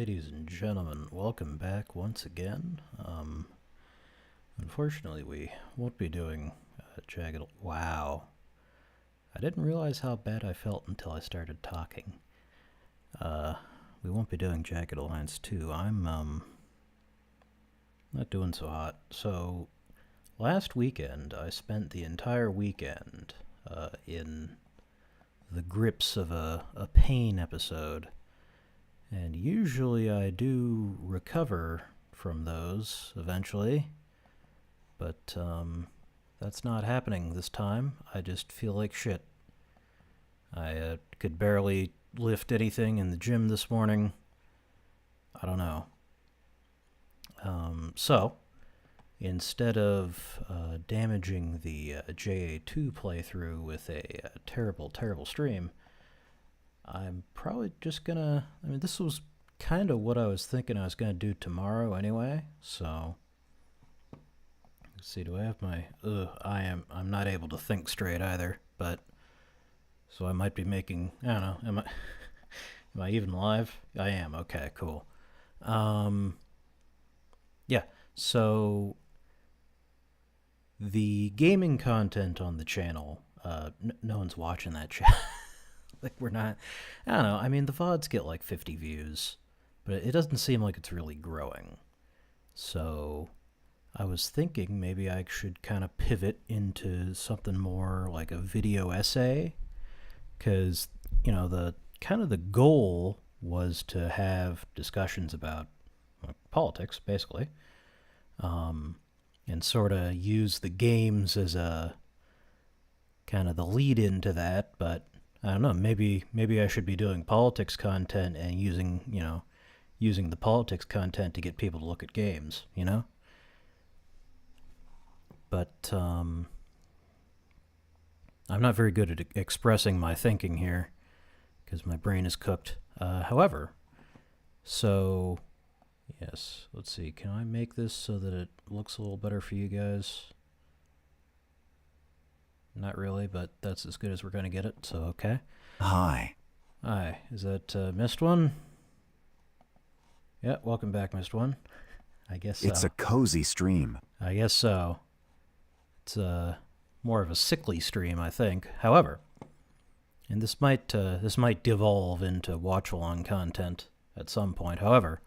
Ladies and gentlemen, welcome back once again. Unfortunately, we won't be doing Jagged... Wow. I didn't realize how bad I felt until I started talking. We won't be doing Jagged Alliance 2. I'm, not doing so hot. So, last weekend, I spent the entire weekend, in the grips of a pain episode. And usually I do recover from those eventually, but that's not happening this time. I just feel like shit. I could barely lift anything in the gym this morning. I don't know. So, instead of damaging the JA2 playthrough with a terrible, terrible stream, I'm probably just gonna... I mean, this was kind of what I was thinking I was gonna do tomorrow anyway, so... Let's see, do I have my... I'm not able to think straight either, but... So I might be making... I don't know, am I even live? I am, okay, cool. Yeah, so... The gaming content on the channel, no one's watching that shit. Like, we're not... I don't know, I mean, the VODs get like 50 views, but it doesn't seem like it's really growing. So, I was thinking maybe I should kind of pivot into something more like a video essay, because, you know, the kind of the goal was to have discussions about politics, basically, and sort of use the games as a kind of the lead into that, but I don't know, maybe I should be doing politics content and using the politics content to get people to look at games, you know? But, I'm not very good at expressing my thinking here, because my brain is cooked. However, so, yes, let's see, can I make this so that it looks a little better for you guys? Not really, but that's as good as we're going to get it, so okay. Hi. Hi, is that Missed One? Yeah, welcome back, Missed One. I guess so. It's a cozy stream. I guess so. It's more of a sickly stream, I think. However, and this might devolve into watch-along content at some point. However,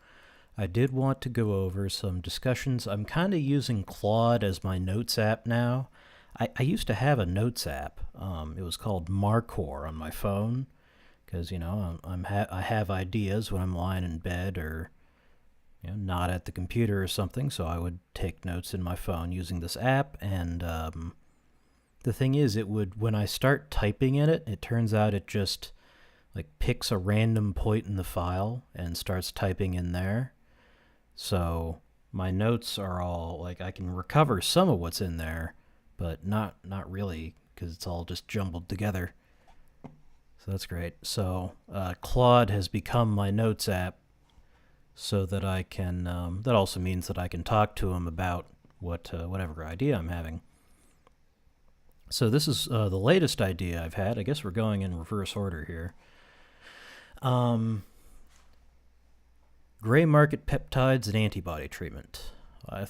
I did want to go over some discussions. I'm kind of using Claude as my notes app now. I used to have a notes app. It was called Marcor on my phone, because, you know, I have ideas when I'm lying in bed or, you know, not at the computer or something, so I would take notes in my phone using this app, and the thing is, it would, when I start typing in it, it turns out it just, like, picks a random point in the file and starts typing in there. So my notes are all, like, I can recover some of what's in there, but not really, because it's all just jumbled together. So that's great. So Claude has become my notes app, so that I can, that also means that I can talk to him about whatever idea I'm having. So this is the latest idea I've had. I guess we're going in reverse order here. Gray market peptides and antibody treatment.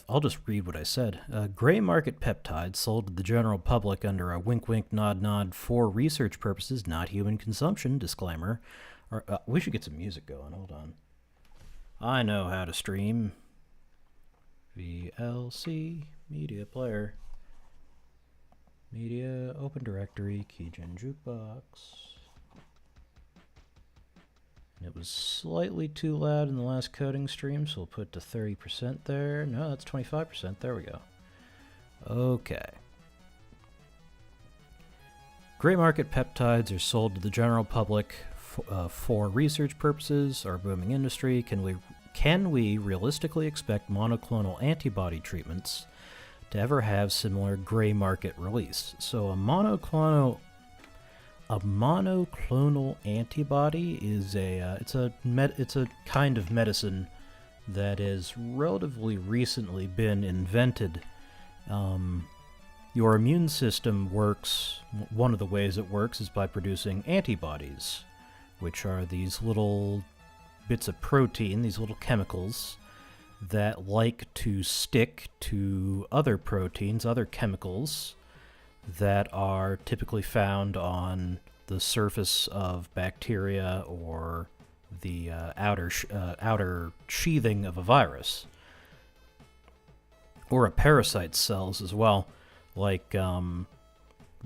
I'll just read what I said. Gray market peptides sold to the general public under a wink wink nod nod for research purposes, not human consumption, disclaimer. We should get some music going, hold on. I know how to stream. VLC, media player. Media, open directory, keygen jukebox. It was slightly too loud in the last coding stream, so we'll put it to 30% there. No, that's 25%. There we go. Okay. Gray market peptides are sold to the general public for research purposes. Our booming industry. Can we realistically expect monoclonal antibody treatments to ever have similar gray market release? So a monoclonal antibody is it's a kind of medicine that has relatively recently been invented. Your immune system works, one of the ways it works is by producing antibodies, which are these little bits of protein, these little chemicals that like to stick to other proteins, other chemicals that are typically found on the surface of bacteria or the outer sheathing of a virus, or a parasite's cells as well, like the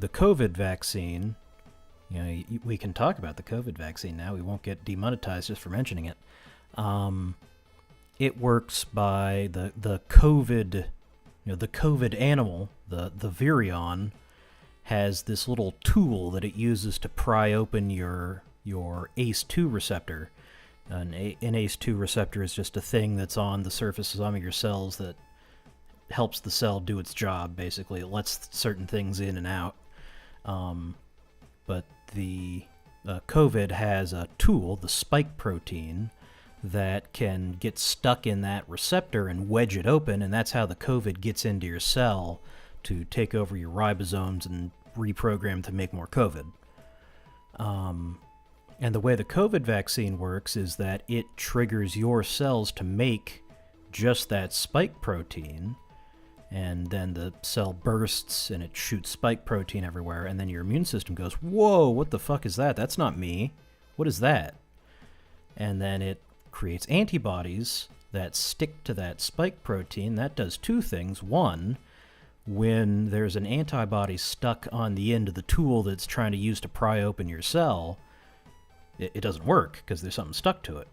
COVID vaccine. You know, we can talk about the COVID vaccine now. We won't get demonetized just for mentioning it. It works by the COVID, the COVID animal, the virion, has this little tool that it uses to pry open your ACE2 receptor. An ACE2 receptor is just a thing that's on the surface of some of your cells that helps the cell do its job, basically. It lets certain things in and out. But the COVID has a tool, the spike protein, that can get stuck in that receptor and wedge it open, and that's how the COVID gets into your cell to take over your ribosomes and reprogram to make more COVID. And the way the COVID vaccine works is that it triggers your cells to make just that spike protein, and then the cell bursts and it shoots spike protein everywhere, and then your immune system goes, whoa, what the fuck is that? That's not me. What is that? And then it creates antibodies that stick to that spike protein. That does two things. One, when there's an antibody stuck on the end of the tool that's trying to use to pry open your cell, it doesn't work because there's something stuck to it.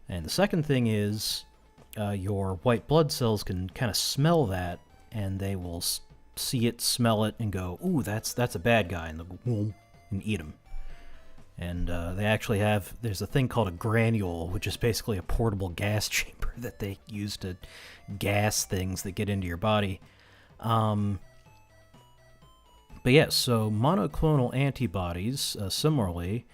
And the second thing is your white blood cells can kind of smell that, and they will see it, smell it, and go, ooh, that's a bad guy, and they'll go, and eat him. And they actually have, there's a thing called a granule, which is basically a portable gas chamber that they use to gas things that get into your body. But yes, so monoclonal antibodies, similarly,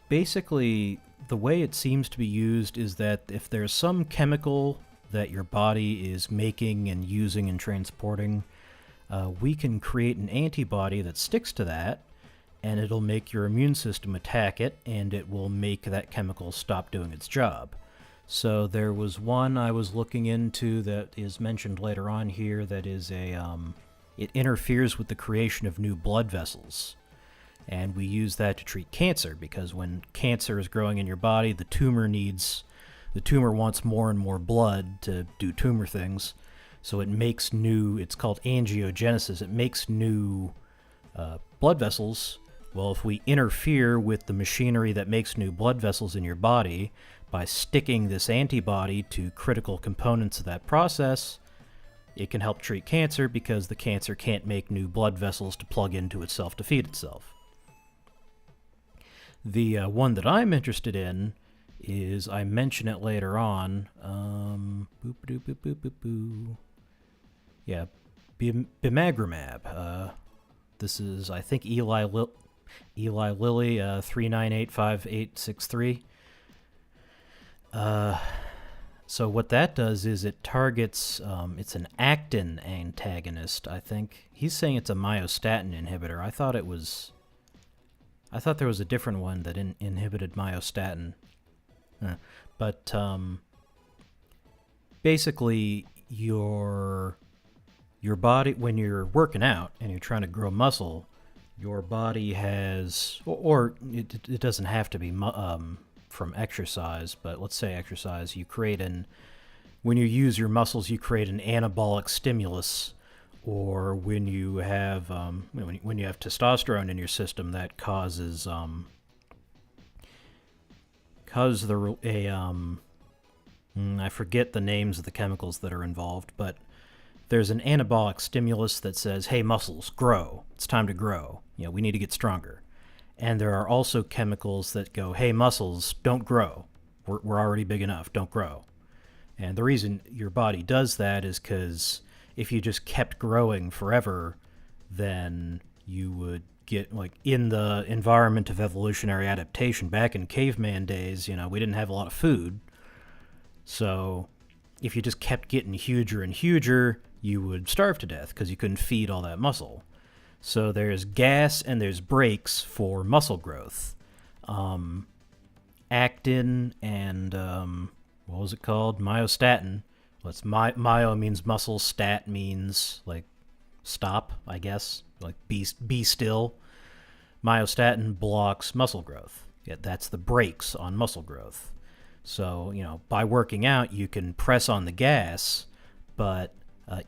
basically the way it seems to be used is that if there's some chemical that your body is making and using and transporting, we can create an antibody that sticks to that, and it'll make your immune system attack it, and it will make that chemical stop doing its job. So there was one I was looking into that is mentioned later on here that is it interferes with the creation of new blood vessels. And we use that to treat cancer, because when cancer is growing in your body, the tumor wants more and more blood to do tumor things. So it makes new, it's called angiogenesis, it makes new blood vessels. Well, if we interfere with the machinery that makes new blood vessels in your body by sticking this antibody to critical components of that process, it can help treat cancer, because the cancer can't make new blood vessels to plug into itself to feed itself. The one that I'm interested in is, I mention it later on, yeah, bimagrumab. This is, I think, Eli Lilly 3985863. So what that does is it targets, it's an actin antagonist, I think. He's saying it's a myostatin inhibitor. I thought there was a different one that inhibited myostatin. But basically, your body, when you're working out and you're trying to grow muscle, your body has, or it doesn't have to be from exercise, but let's say exercise, when you use your muscles, you create an anabolic stimulus. Or when you have when you have testosterone in your system, that causes I forget the names of the chemicals that are involved, but there's an anabolic stimulus that says, hey, muscles, grow. It's time to grow. We need to get stronger. And there are also chemicals that go, hey, muscles, don't grow. We're already big enough. Don't grow. And the reason your body does that is because if you just kept growing forever, then you would get, like, in the environment of evolutionary adaptation, back in caveman days, we didn't have a lot of food. So if you just kept getting huger and huger, you would starve to death because you couldn't feed all that muscle. So there's gas and there's brakes for muscle growth. actin and what was it called? Myostatin. Myo means muscle, stat means like stop, I guess, like be still. Myostatin blocks muscle growth. Yeah, that's the brakes on muscle growth. So, by working out, you can press on the gas, but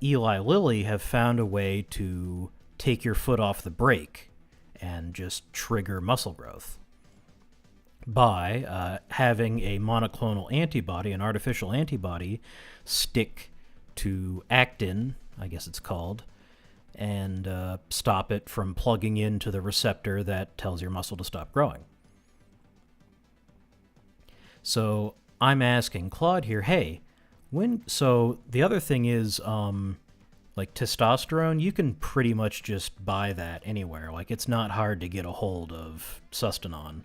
Eli Lilly have found a way to take your foot off the brake and just trigger muscle growth by having a monoclonal antibody, an artificial antibody, stick to actin, I guess it's called, and stop it from plugging into the receptor that tells your muscle to stop growing. So I'm asking Claude here, hey, so the other thing is, like testosterone, you can pretty much just buy that anywhere. Like, it's not hard to get a hold of Sustanon.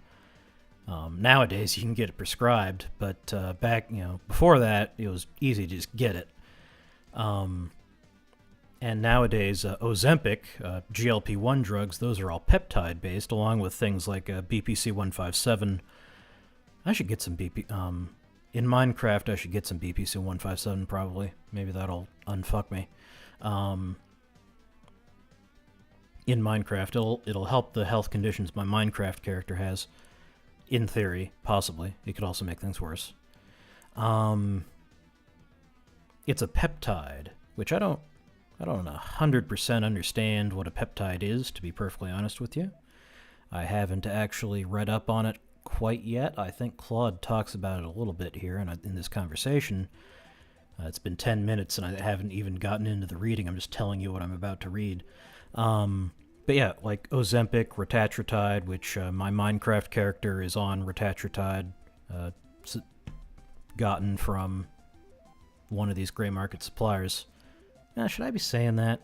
Nowadays, you can get it prescribed, but back, before that, it was easy to just get it. And nowadays, Ozempic, GLP-1 drugs, those are all peptide-based, along with things like BPC-157. I should get some in Minecraft, I should get some BPC-157, probably. Maybe that'll unfuck me. In Minecraft, it'll help the health conditions my Minecraft character has. In theory, possibly. It could also make things worse. It's a peptide, which I don't 100% understand what a peptide is, to be perfectly honest with you. I haven't actually read up on it quite yet. I think Claude talks about it a little bit here in this conversation. It's been 10 minutes and I haven't even gotten into the reading. I'm just telling you what I'm about to read. But yeah, like Ozempic, retatrutide, which my Minecraft character is on retatrutide, gotten from one of these gray market suppliers. Should I be saying that?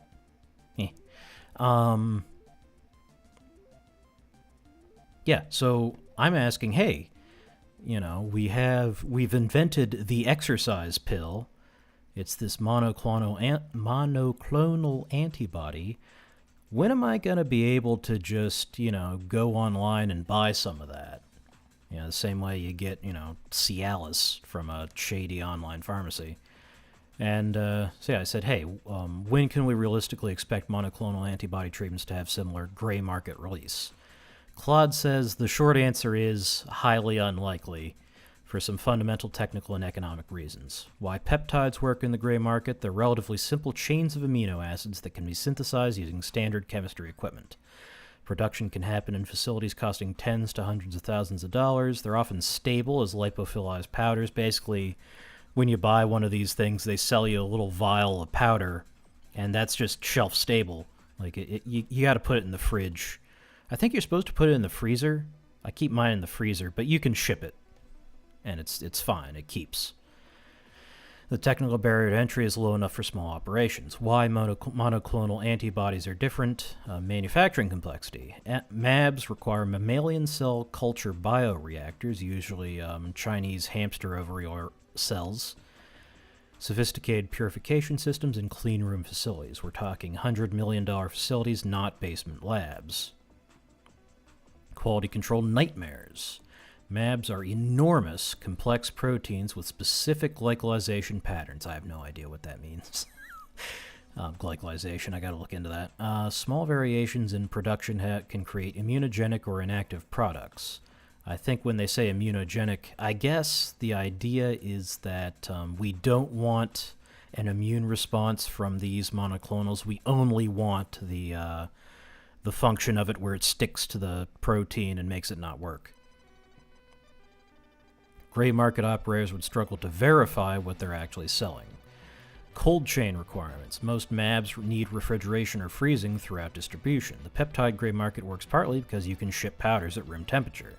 Yeah, so I'm asking, hey, we've invented the exercise pill. It's this monoclonal antibody. When am I going to be able to just, go online and buy some of that? The same way you get, Cialis from a shady online pharmacy. And so yeah, I said, hey, when can we realistically expect monoclonal antibody treatments to have similar gray market release? Claude says the short answer is highly unlikely for some fundamental technical and economic reasons. Why peptides work in the gray market, they're relatively simple chains of amino acids that can be synthesized using standard chemistry equipment. Production can happen in facilities costing tens to hundreds of thousands of dollars. They're often stable as lipophilized powders. Basically, when you buy one of these things, they sell you a little vial of powder, and that's just shelf stable. Like, you got to put it in the fridge. I think you're supposed to put it in the freezer. I keep mine in the freezer, but you can ship it, and it's fine. It keeps. The technical barrier to entry is low enough for small operations. Why monoclonal antibodies are different? Manufacturing complexity. MABs require mammalian cell culture bioreactors, usually Chinese hamster ovary cells, sophisticated purification systems, and clean room facilities. We're talking $100 million facilities, not basement labs. Quality control nightmares. MABs are enormous, complex proteins with specific glycalization patterns. I have no idea what that means. Glycalization, I gotta look into that. Small variations in production can create immunogenic or inactive products. I think when they say immunogenic, I guess the idea is that we don't want an immune response from these monoclonals. We only want the function of it where it sticks to the protein and makes it not work. Gray market operators would struggle to verify what they're actually selling. Cold chain requirements. Most MABs need refrigeration or freezing throughout distribution. The peptide gray market works partly because you can ship powders at room temperature.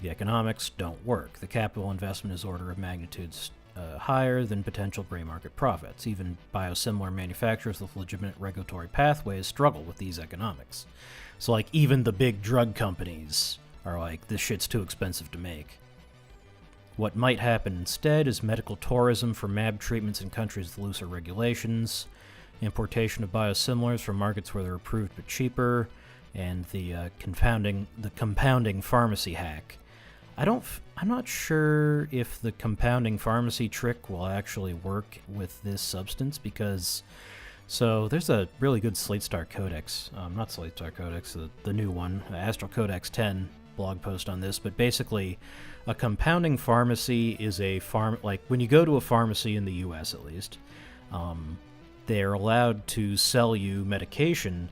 The economics don't work. The capital investment is order of magnitudes higher than potential gray market profits. Even biosimilar manufacturers with legitimate regulatory pathways struggle with these economics. So, like, even the big drug companies are like, this shit's too expensive to make. What might happen instead is medical tourism for MAB treatments in countries with looser regulations, importation of biosimilars from markets where they're approved but cheaper, and the compounding pharmacy hack. I'm not sure if the compounding pharmacy trick will actually work with this substance because, so there's a really good Slate Star Codex, not Slate Star Codex, the new one, Astral Codex 10 blog post on this, but basically a compounding pharmacy is like when you go to a pharmacy in the US at least, they're allowed to sell you medication,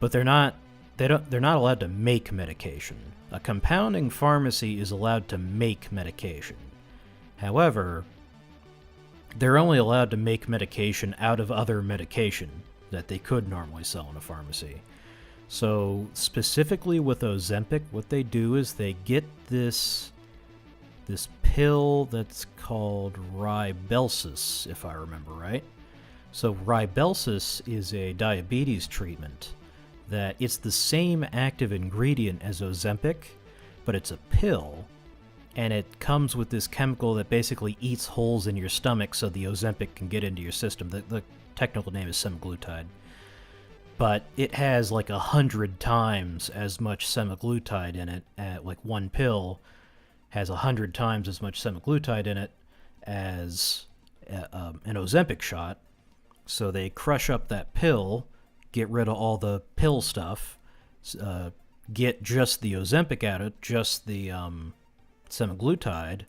but they're not allowed to make medication. A compounding pharmacy is allowed to make medication. However, they're only allowed to make medication out of other medication that they could normally sell in a pharmacy. So specifically with Ozempic, what they do is they get this pill that's called Rybelsus, if I remember right. So Rybelsus is a diabetes treatment that it's the same active ingredient as Ozempic, but it's a pill, and it comes with this chemical that basically eats holes in your stomach so the Ozempic can get into your system. The technical name is semaglutide. But it has like 100 times as much semaglutide in it, like one pill has 100 times as much semaglutide in it as an Ozempic shot. So they crush up that pill, get rid of all the pill stuff, get just the Ozempic out of it, just the semaglutide,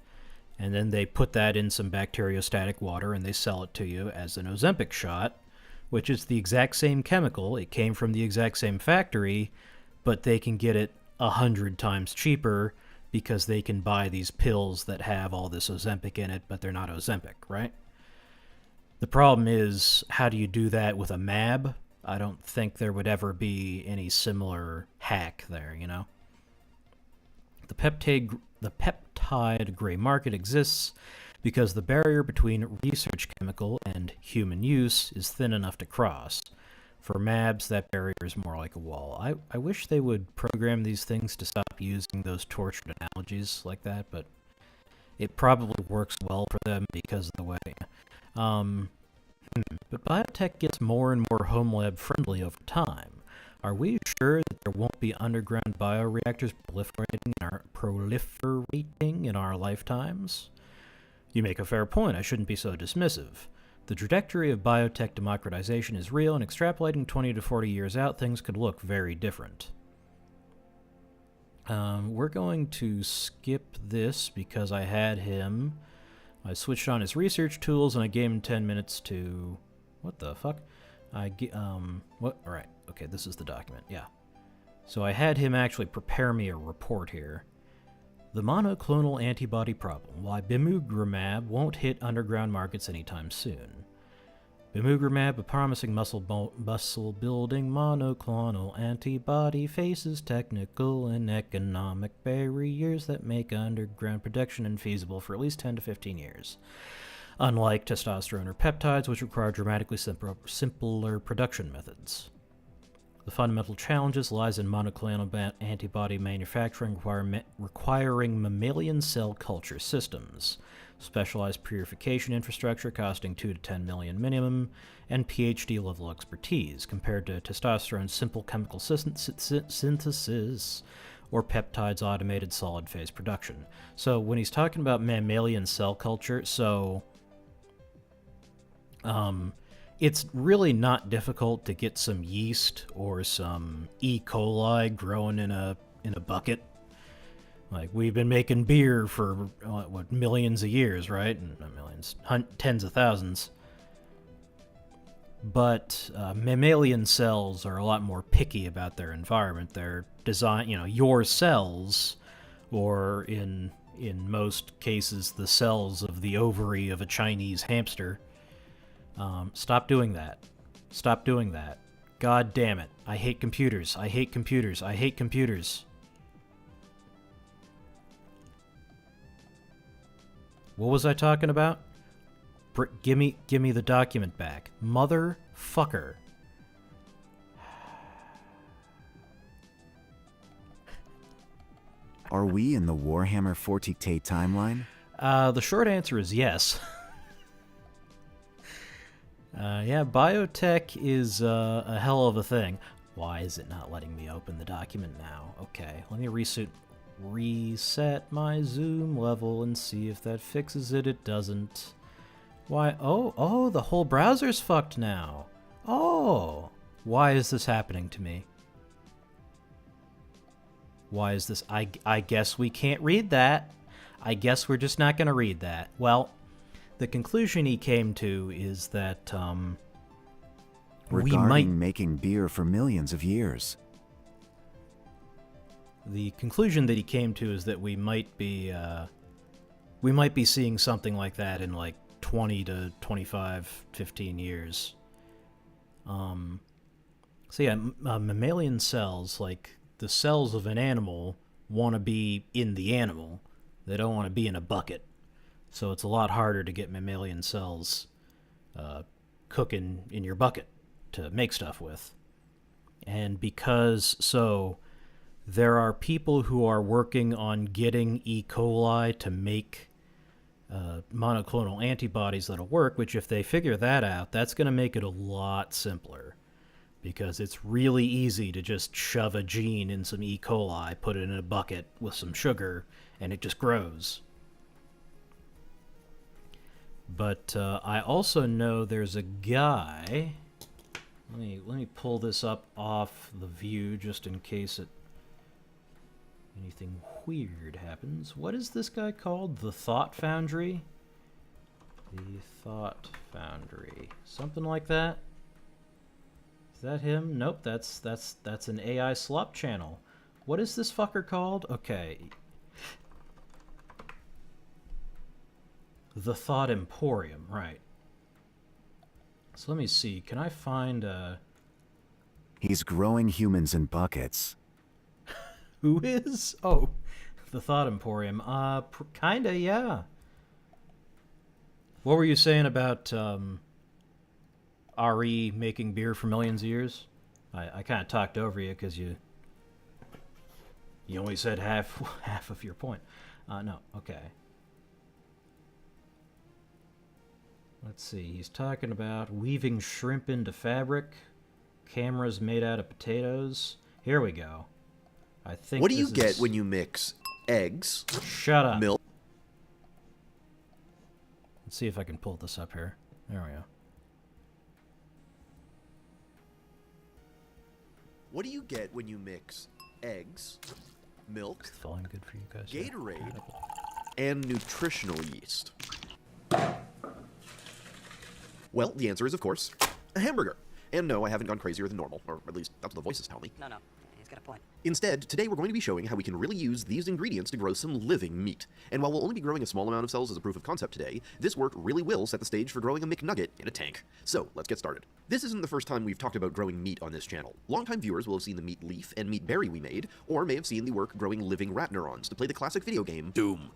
and then they put that in some bacteriostatic water and they sell it to you as an Ozempic shot, which is the exact same chemical. It came from the exact same factory, but they can get it 100 times cheaper because they can buy these pills that have all this Ozempic in it, but they're not Ozempic, right? The problem is, how do you do that with a MAB? I don't think there would ever be any similar hack there, you know? The peptide gray market exists because the barrier between research chemical and human use is thin enough to cross. For MABs, that barrier is more like a wall. I wish they would program these things to stop using those tortured analogies like that, but it probably works well for them because of the way. But biotech gets more and more home lab friendly over time. Are we sure that there won't be underground bioreactors proliferating in our lifetimes? You make a fair point. I shouldn't be so dismissive. The trajectory of biotech democratization is real, and extrapolating 20 to 40 years out, things could look very different. We're going to skip this because I switched on his research tools and I gave him 10 minutes to... What the fuck? What? Alright, okay, this is the document, yeah. So I had him actually prepare me a report here. The monoclonal antibody problem, why bimugrumab won't hit underground markets anytime soon. Bimugrumab, a promising muscle-building monoclonal antibody, faces technical and economic barriers that make underground production infeasible for at least 10 to 15 years. Unlike testosterone or peptides, which require dramatically simpler production methods. The fundamental challenges lies in monoclonal antibody manufacturing requiring mammalian cell culture systems, specialized purification infrastructure costing 2 to 10 million minimum, and PhD-level expertise, compared to testosterone's simple chemical synthesis or peptides' automated solid-phase production. So when he's talking about mammalian cell culture, it's really not difficult to get some yeast or some E. coli growing in a bucket. Like, we've been making beer for, millions of years, right? Not millions, tens of thousands. But mammalian cells are a lot more picky about their environment. They're designed, your cells, or in most cases, the cells of the ovary of a Chinese hamster. Stop doing that. Stop doing that. God damn it. I hate computers. I hate computers. I hate computers. What was I talking about? Give me the document back. Motherfucker. Are we in the Warhammer 40K timeline? The short answer is yes. Yeah, biotech is a hell of a thing. Why is it not letting me open the document now? Okay, let me reset my zoom level and see if that fixes it. It doesn't. Why? Oh, the whole browser's fucked now. Oh, why is this happening to me? Why is this? I guess we can't read that. I guess we're just not going to read that. Well, the conclusion he came to is that Regarding making beer for millions of years. The conclusion that he came to is that we might be seeing something like that in like 20 to 25, 15 years. So yeah, mammalian cells, like the cells of an animal, want to be in the animal. They don't want to be in a bucket. So it's a lot harder to get mammalian cells cooking in your bucket to make stuff with. And because there are people who are working on getting E. coli to make monoclonal antibodies that'll work, which if they figure that out, that's going to make it a lot simpler. Because it's really easy to just shove a gene in some E. coli, put it in a bucket with some sugar, and it just grows. But I also know there's a guy... Let me pull this up off the view just in case anything weird happens. What is this guy called? The Thought Foundry? The Thought Foundry. Something like that? Is that him? Nope, that's an AI slop channel. What is this fucker called? Okay. The Thought Emporium, right. So let me see. Can I find He's growing humans in buckets. Who is? Oh, the Thought Emporium. Kinda, yeah. What were you saying about RE making beer for millions of years? I kind of talked over you because you only said half of your point. No, okay. Let's see. He's talking about weaving shrimp into fabric, cameras made out of potatoes. Here we go. I think. What do you get when you mix eggs? Shut up. Milk. Let's see if I can pull this up here. There we go. What do you get when you mix eggs, milk, Is the volume good for you guys? Gatorade, and nutritional yeast? Well, the answer is, of course, a hamburger. And no, I haven't gone crazier than normal, or at least that's what the voices tell me. No, he's got a point. Instead, today we're going to be showing how we can really use these ingredients to grow some living meat. And while we'll only be growing a small amount of cells as a proof of concept today, this work really will set the stage for growing a McNugget in a tank. So, let's get started. This isn't the first time we've talked about growing meat on this channel. Longtime viewers will have seen the meat leaf and meat berry we made, or may have seen the work growing living rat neurons to play the classic video game Doom.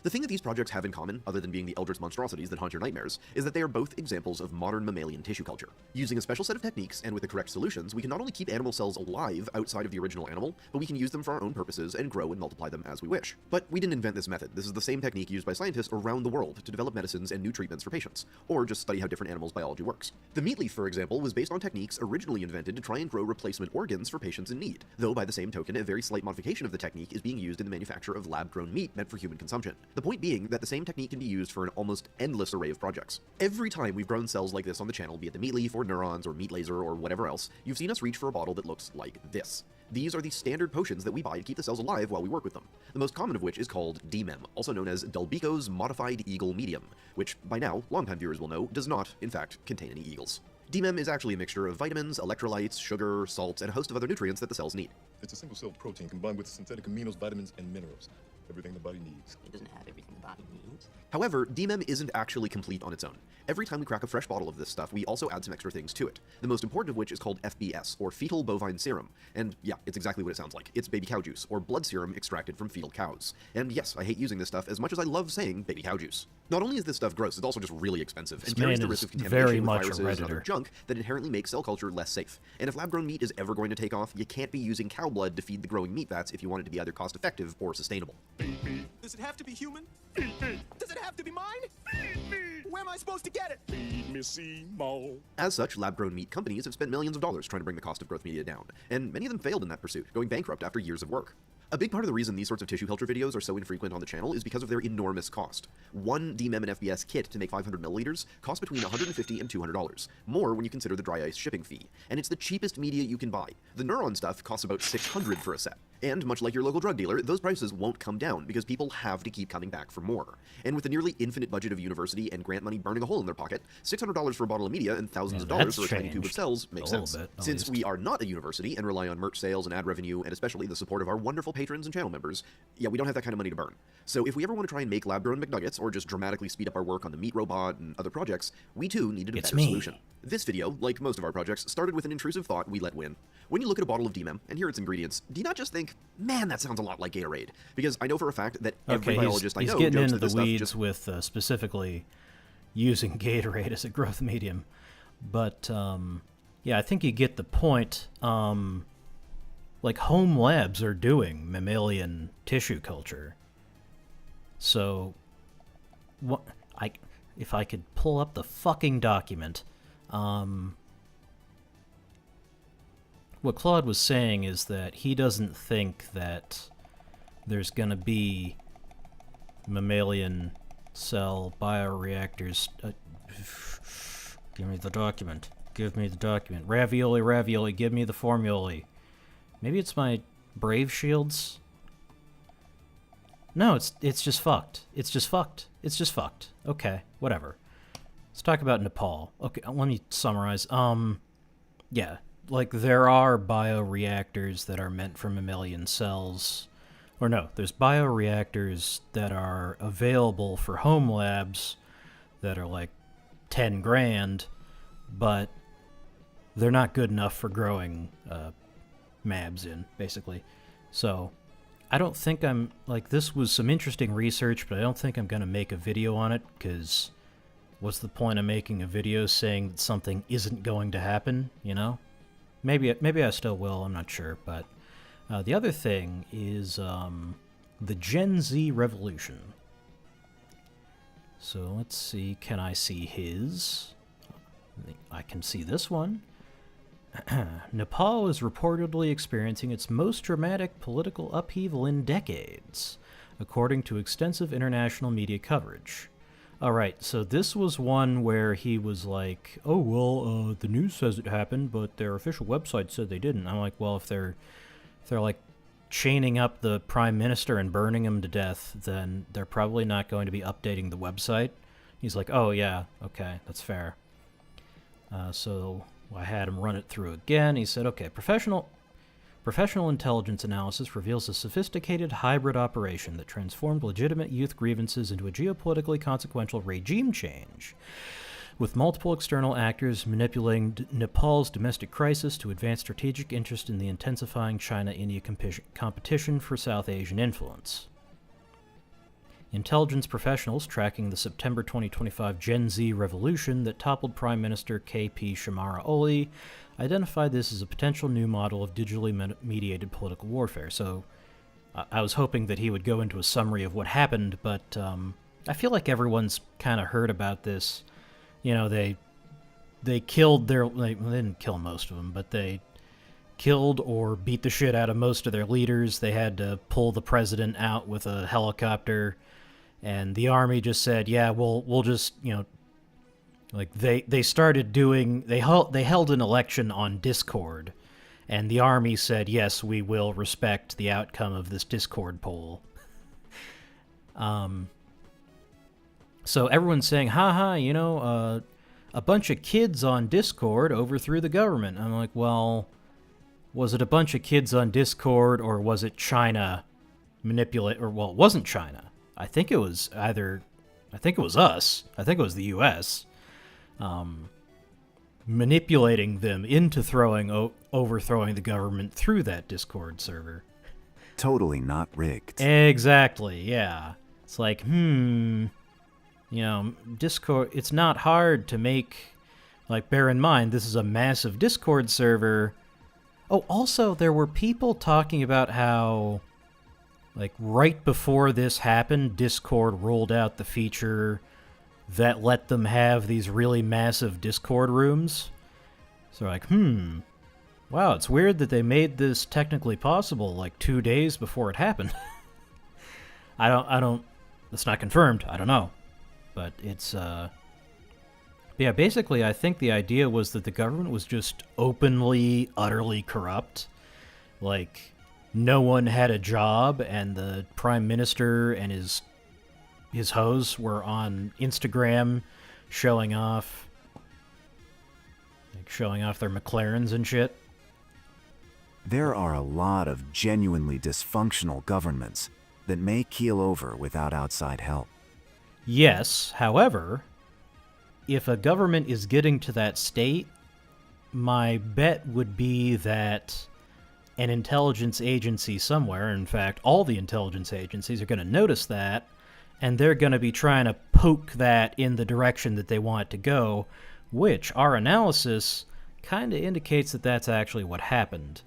The thing that these projects have in common, other than being the eldritch monstrosities that haunt your nightmares, is that they are both examples of modern mammalian tissue culture. Using a special set of techniques and with the correct solutions, we can not only keep animal cells alive outside of the original animal, but we can use them for our own purposes and grow and multiply them as we wish. But we didn't invent this method. This is the same technique used by scientists around the world to develop medicines and new treatments for patients, or just study how different animals' biology works. The meat leaf, for example, was based on techniques originally invented to try and grow replacement organs for patients in need, though by the same token, a very slight modification of the technique is being used in the manufacture of lab-grown meat meant for human consumption. The point being that the same technique can be used for an almost endless array of projects. Every time we've grown cells like this on the channel, be it the meat leaf or neurons or meat laser or whatever else, you've seen us reach for a bottle that looks like this. These are the standard potions that we buy to keep the cells alive while we work with them, the most common of which is called DMEM, also known as Delbico's Modified Eagle Medium, which, by now, longtime viewers will know, does not, in fact, contain any eagles. DMEM is actually a mixture of vitamins, electrolytes, sugar, salts, and a host of other nutrients that the cells need. It's a single-celled protein combined with synthetic aminos, vitamins, and minerals. Everything the body needs. It doesn't have everything the body needs. However, DMEM isn't actually complete on its own. Every time we crack a fresh bottle of this stuff, we also add some extra things to it. The most important of which is called FBS, or fetal bovine serum. And yeah, it's exactly what it sounds like. It's baby cow juice, or blood serum extracted from fetal cows. And yes, I hate using this stuff as much as I love saying baby cow juice. Not only is this stuff gross, it's also just really expensive, and carries the risk of contamination with viruses and other junk that inherently makes cell culture less safe. And if lab-grown meat is ever going to take off, you can't be using cow blood to feed the growing meat vats if you want it to be either cost-effective or sustainable. Does it have to be human? Does it have to be mine? Where am I supposed to get it? Feed me, Seymour. As such, lab-grown meat companies have spent millions of dollars trying to bring the cost of growth media down, and many of them failed in that pursuit, going bankrupt after years of work. A big part of the reason these sorts of tissue culture videos are so infrequent on the channel is because of their enormous cost. One DMEM and FBS kit to make 500 milliliters costs between $150 and $200, more when you consider the dry ice shipping fee, and it's the cheapest media you can buy. The Neuron stuff costs about $600 for a set. And much like your local drug dealer, those prices won't come down because people have to keep coming back for more. And with the nearly infinite budget of university and grant money burning a hole in their pocket, $600 for a bottle of media and thousands of dollars for a tiny tube of cells makes sense. Since we are not a university and rely on merch sales and ad revenue and especially the support of our wonderful patrons and channel members, yeah, we don't have that kind of money to burn. So if we ever want to try and make lab-grown McNuggets or just dramatically speed up our work on the meat robot and other projects, we too needed a better solution. This video, like most of our projects, started with an intrusive thought we let win. When you look at a bottle of DMEM and hear its ingredients, do you not just think, man, that sounds a lot like Gatorade? Because I know for a fact that every biologist I know getting jokes into that this the stuff weeds just... with specifically using Gatorade as a growth medium. But, yeah, I think you get the point. Like, home labs are doing mammalian tissue culture. So, if I could pull up the fucking document, what Claude was saying is that he doesn't think that there's going to be mammalian cell bioreactors. Give me the document. Give me the document. Ravioli, ravioli, give me the formulae. Maybe it's my Brave Shields? No, it's just fucked. It's just fucked. It's just fucked. Okay, whatever. Let's talk about Nepal. Okay, let me summarize. Yeah, like there are bioreactors that are meant for mammalian cells. Or no, there's bioreactors that are available for home labs that are like 10 grand, but they're not good enough for growing MABs in, basically. So I don't think I'm, like, this was some interesting research, but I don't think I'm going to make a video on it, because what's the point of making a video saying that something isn't going to happen, you know? Maybe I still will, I'm not sure, but the other thing is the Gen Z revolution. So let's see, can I see his? I can see this one. Nepal is reportedly experiencing its most dramatic political upheaval in decades, according to extensive international media coverage. Alright, so this was one where he was like, oh, well, the news says it happened, but their official website said they didn't. I'm like, well, if they're like chaining up the prime minister and burning him to death, then they're probably not going to be updating the website. He's like, oh, yeah, okay, that's fair. So I had him run it through again. He said, okay, professional intelligence analysis reveals a sophisticated hybrid operation that transformed legitimate youth grievances into a geopolitically consequential regime change, with multiple external actors manipulating Nepal's domestic crisis to advance strategic interest in the intensifying China-India competition for South Asian influence. Intelligence professionals tracking the September 2025 Gen Z revolution that toppled Prime Minister K.P. Sharma Oli identified this as a potential new model of digitally mediated political warfare. So I was hoping that he would go into a summary of what happened, but I feel like everyone's kind of heard about this. You know, they killed their... they didn't kill most of them, but they killed or beat the shit out of most of their leaders. They had to pull the president out with a helicopter, and the army just said, yeah, we'll just, you know, like they started doing, they held an election on Discord, and the army said, yes, we will respect the outcome of this Discord poll. So everyone's saying, haha, you know, a bunch of kids on Discord overthrew the government. I'm like, well, was it a bunch of kids on Discord, or was it China manipulate? Or, well, it wasn't China. I think it was either... I think it was us. I think it was the U.S. Manipulating them into overthrowing the government through that Discord server. Totally not rigged. Exactly, yeah. It's like, you know, Discord... It's not hard to make... Like, bear in mind, this is a massive Discord server... Oh, also, there were people talking about how, like, right before this happened, Discord rolled out the feature that let them have these really massive Discord rooms. So, like, Wow, it's weird that they made this technically possible like 2 days before it happened. I don't, it's not confirmed, I don't know. But it's, yeah, basically I think the idea was that the government was just openly, utterly corrupt. Like, no one had a job, and the prime minister and his hoes were on Instagram showing off their McLarens and shit. There are a lot of genuinely dysfunctional governments that may keel over without outside help. Yes, however, if a government is getting to that state, my bet would be that an intelligence agency somewhere, in fact, all the intelligence agencies are going to notice that, and they're going to be trying to poke that in the direction that they want it to go, which our analysis kind of indicates that that's actually what happened.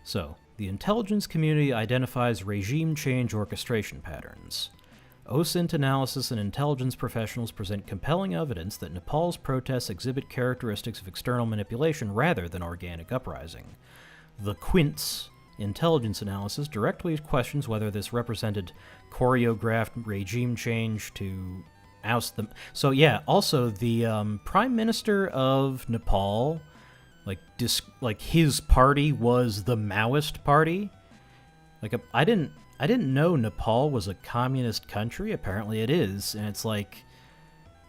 So, the intelligence community identifies regime change orchestration patterns. OSINT analysis and intelligence professionals present compelling evidence that Nepal's protests exhibit characteristics of external manipulation rather than organic uprising. The Quint's intelligence analysis directly questions whether this represented choreographed regime change to oust them. So yeah, also the Prime Minister of Nepal, like his party was the Maoist party. Like I didn't know Nepal was a communist country. Apparently it is, and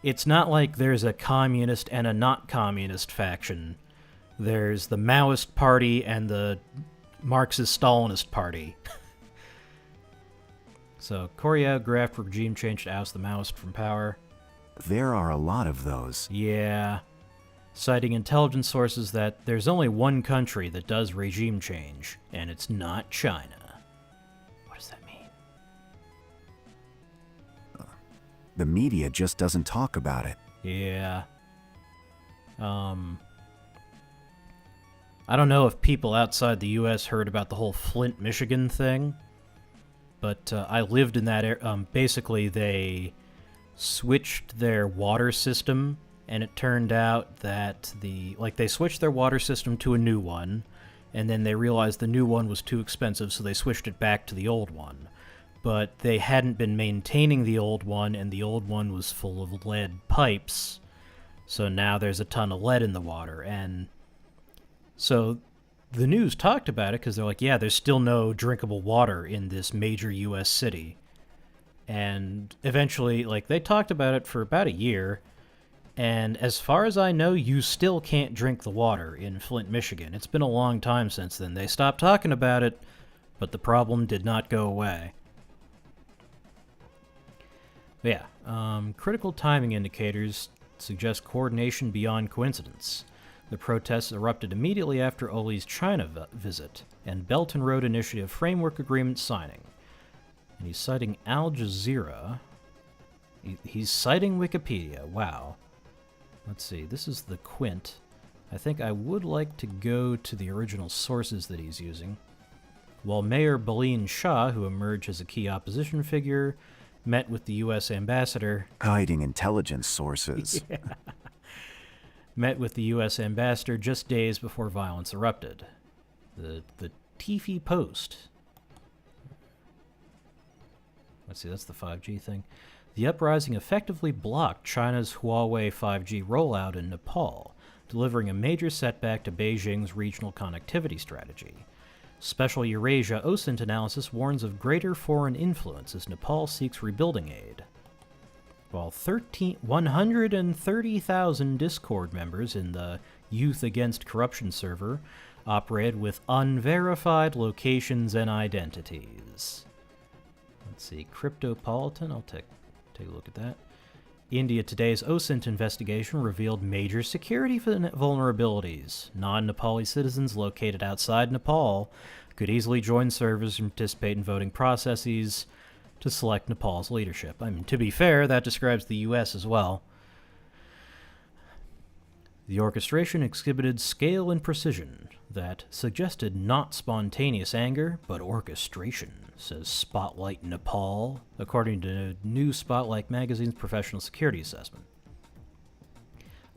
it's not like there's a communist and a not communist faction. There's the Maoist party and the Marxist-Stalinist party. So, choreographed regime change to oust the Maoist from power. There are a lot of those. Yeah. Citing intelligence sources that there's only one country that does regime change, and it's not China. What does that mean? The media just doesn't talk about it. Yeah. I don't know if people outside the U.S. heard about the whole Flint, Michigan thing, but I lived in that area. Basically, they switched their water system, and it turned out that they switched their water system to a new one, and then they realized the new one was too expensive, so they switched it back to the old one. But they hadn't been maintaining the old one, and the old one was full of lead pipes, so now there's a ton of lead in the water, and so the news talked about it because they're like, yeah, there's still no drinkable water in this major U.S. city. And eventually, they talked about it for about a year, and as far as I know, you still can't drink the water in Flint, Michigan. It's been a long time since then. They stopped talking about it, but the problem did not go away. But yeah, critical timing indicators suggest coordination beyond coincidence. The protests erupted immediately after Oli's China visit and Belt and Road Initiative Framework Agreement signing. And he's citing Al Jazeera. He's citing Wikipedia. Wow. Let's see. This is the Quint. I think I would like to go to the original sources that he's using. While Mayor Baleen Shah, who emerged as a key opposition figure, met with the U.S. ambassador... Hiding intelligence sources. Yeah. Met with the U.S. ambassador just days before violence erupted. The Tifi Post. Let's see, that's the 5G thing. The uprising effectively blocked China's Huawei 5G rollout in Nepal, delivering a major setback to Beijing's regional connectivity strategy. Special Eurasia OSINT analysis warns of greater foreign influence as Nepal seeks rebuilding aid. While 130,000 Discord members in the Youth Against Corruption server operated with unverified locations and identities. Let's see, Cryptopolitan, I'll take a look at that. India Today's OSINT investigation revealed major security vulnerabilities. Non-Nepali citizens located outside Nepal could easily join servers and participate in voting processes to select Nepal's leadership. I mean, to be fair, that describes the U.S. as well. The orchestration exhibited scale and precision that suggested not spontaneous anger, but orchestration, says Spotlight Nepal, according to new Spotlight magazine's professional security assessment.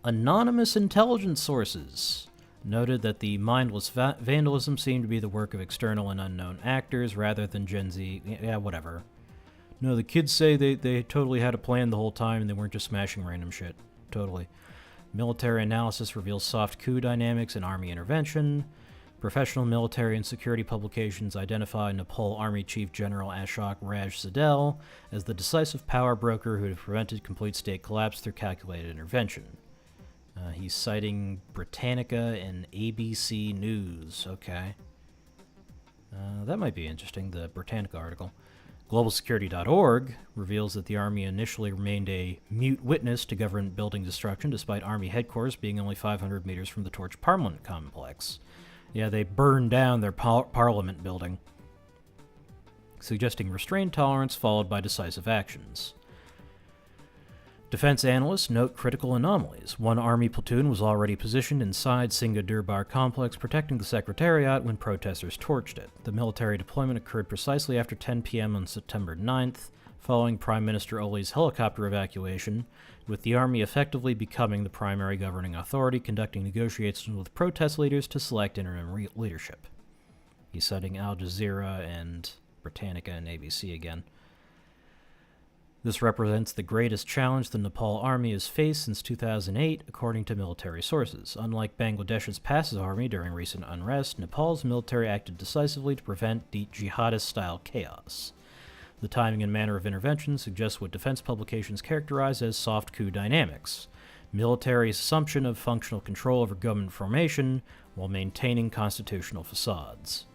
Anonymous intelligence sources noted that the mindless vandalism seemed to be the work of external and unknown actors rather than Gen Z. Yeah, whatever. No, the kids say they totally had a plan the whole time and they weren't just smashing random shit. Totally. Military analysis reveals soft coup dynamics and army intervention. Professional military and security publications identify Nepal Army Chief General Ashok Raj Sadel as the decisive power broker who had prevented complete state collapse through calculated intervention. He's citing Britannica and ABC News. Okay. That might be interesting, the Britannica article. GlobalSecurity.org reveals that the Army initially remained a mute witness to government building destruction, despite Army headquarters being only 500 meters from the Torch Parliament complex. Yeah, they burned down their Parliament building, suggesting restrained tolerance followed by decisive actions. Defense analysts note critical anomalies. One Army platoon was already positioned inside Singha Durbar complex, protecting the Secretariat when protesters torched it. The military deployment occurred precisely after 10 p.m. on September 9th, following Prime Minister Oli's helicopter evacuation, with the Army effectively becoming the primary governing authority, conducting negotiations with protest leaders to select interim leadership. He's citing Al Jazeera and Britannica and ABC again. This represents the greatest challenge the Nepal Army has faced since 2008, according to military sources. Unlike Bangladesh's passive army during recent unrest, Nepal's military acted decisively to prevent jihadist-style chaos. The timing and manner of intervention suggests what defense publications characterize as soft coup dynamics, military assumption of functional control over government formation while maintaining constitutional facades.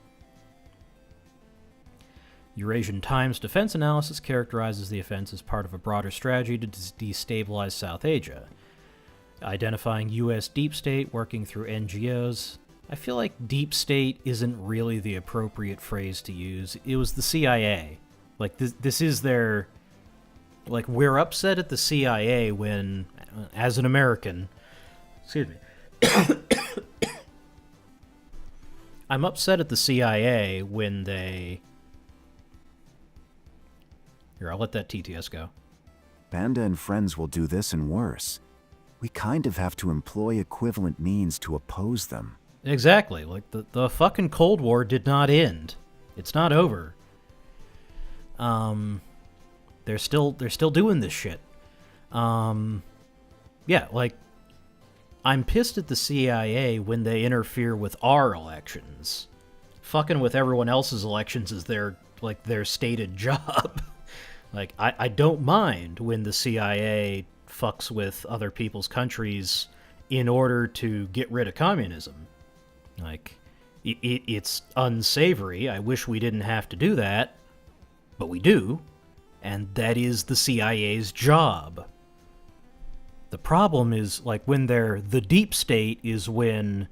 Eurasian Times defense analysis characterizes the offense as part of a broader strategy to destabilize South Asia, identifying U.S. deep state working through NGOs. I feel like deep state isn't really the appropriate phrase to use. It was the CIA. Like, this is their... Like, we're upset at the CIA when, as an American... Excuse me. I'm upset at the CIA when they... Here, I'll let that TTS go. Banda and friends will do this and worse. We kind of have to employ equivalent means to oppose them. Exactly. Like, the fucking Cold War did not end. It's not over. They're still doing this shit. Yeah, like, I'm pissed at the CIA when they interfere with our elections. Fucking with everyone else's elections is their stated job. Like, I don't mind when the CIA fucks with other people's countries in order to get rid of communism. Like, it's unsavory. I wish we didn't have to do that, but we do, and that is the CIA's job. The problem is, like, when they're the deep state is when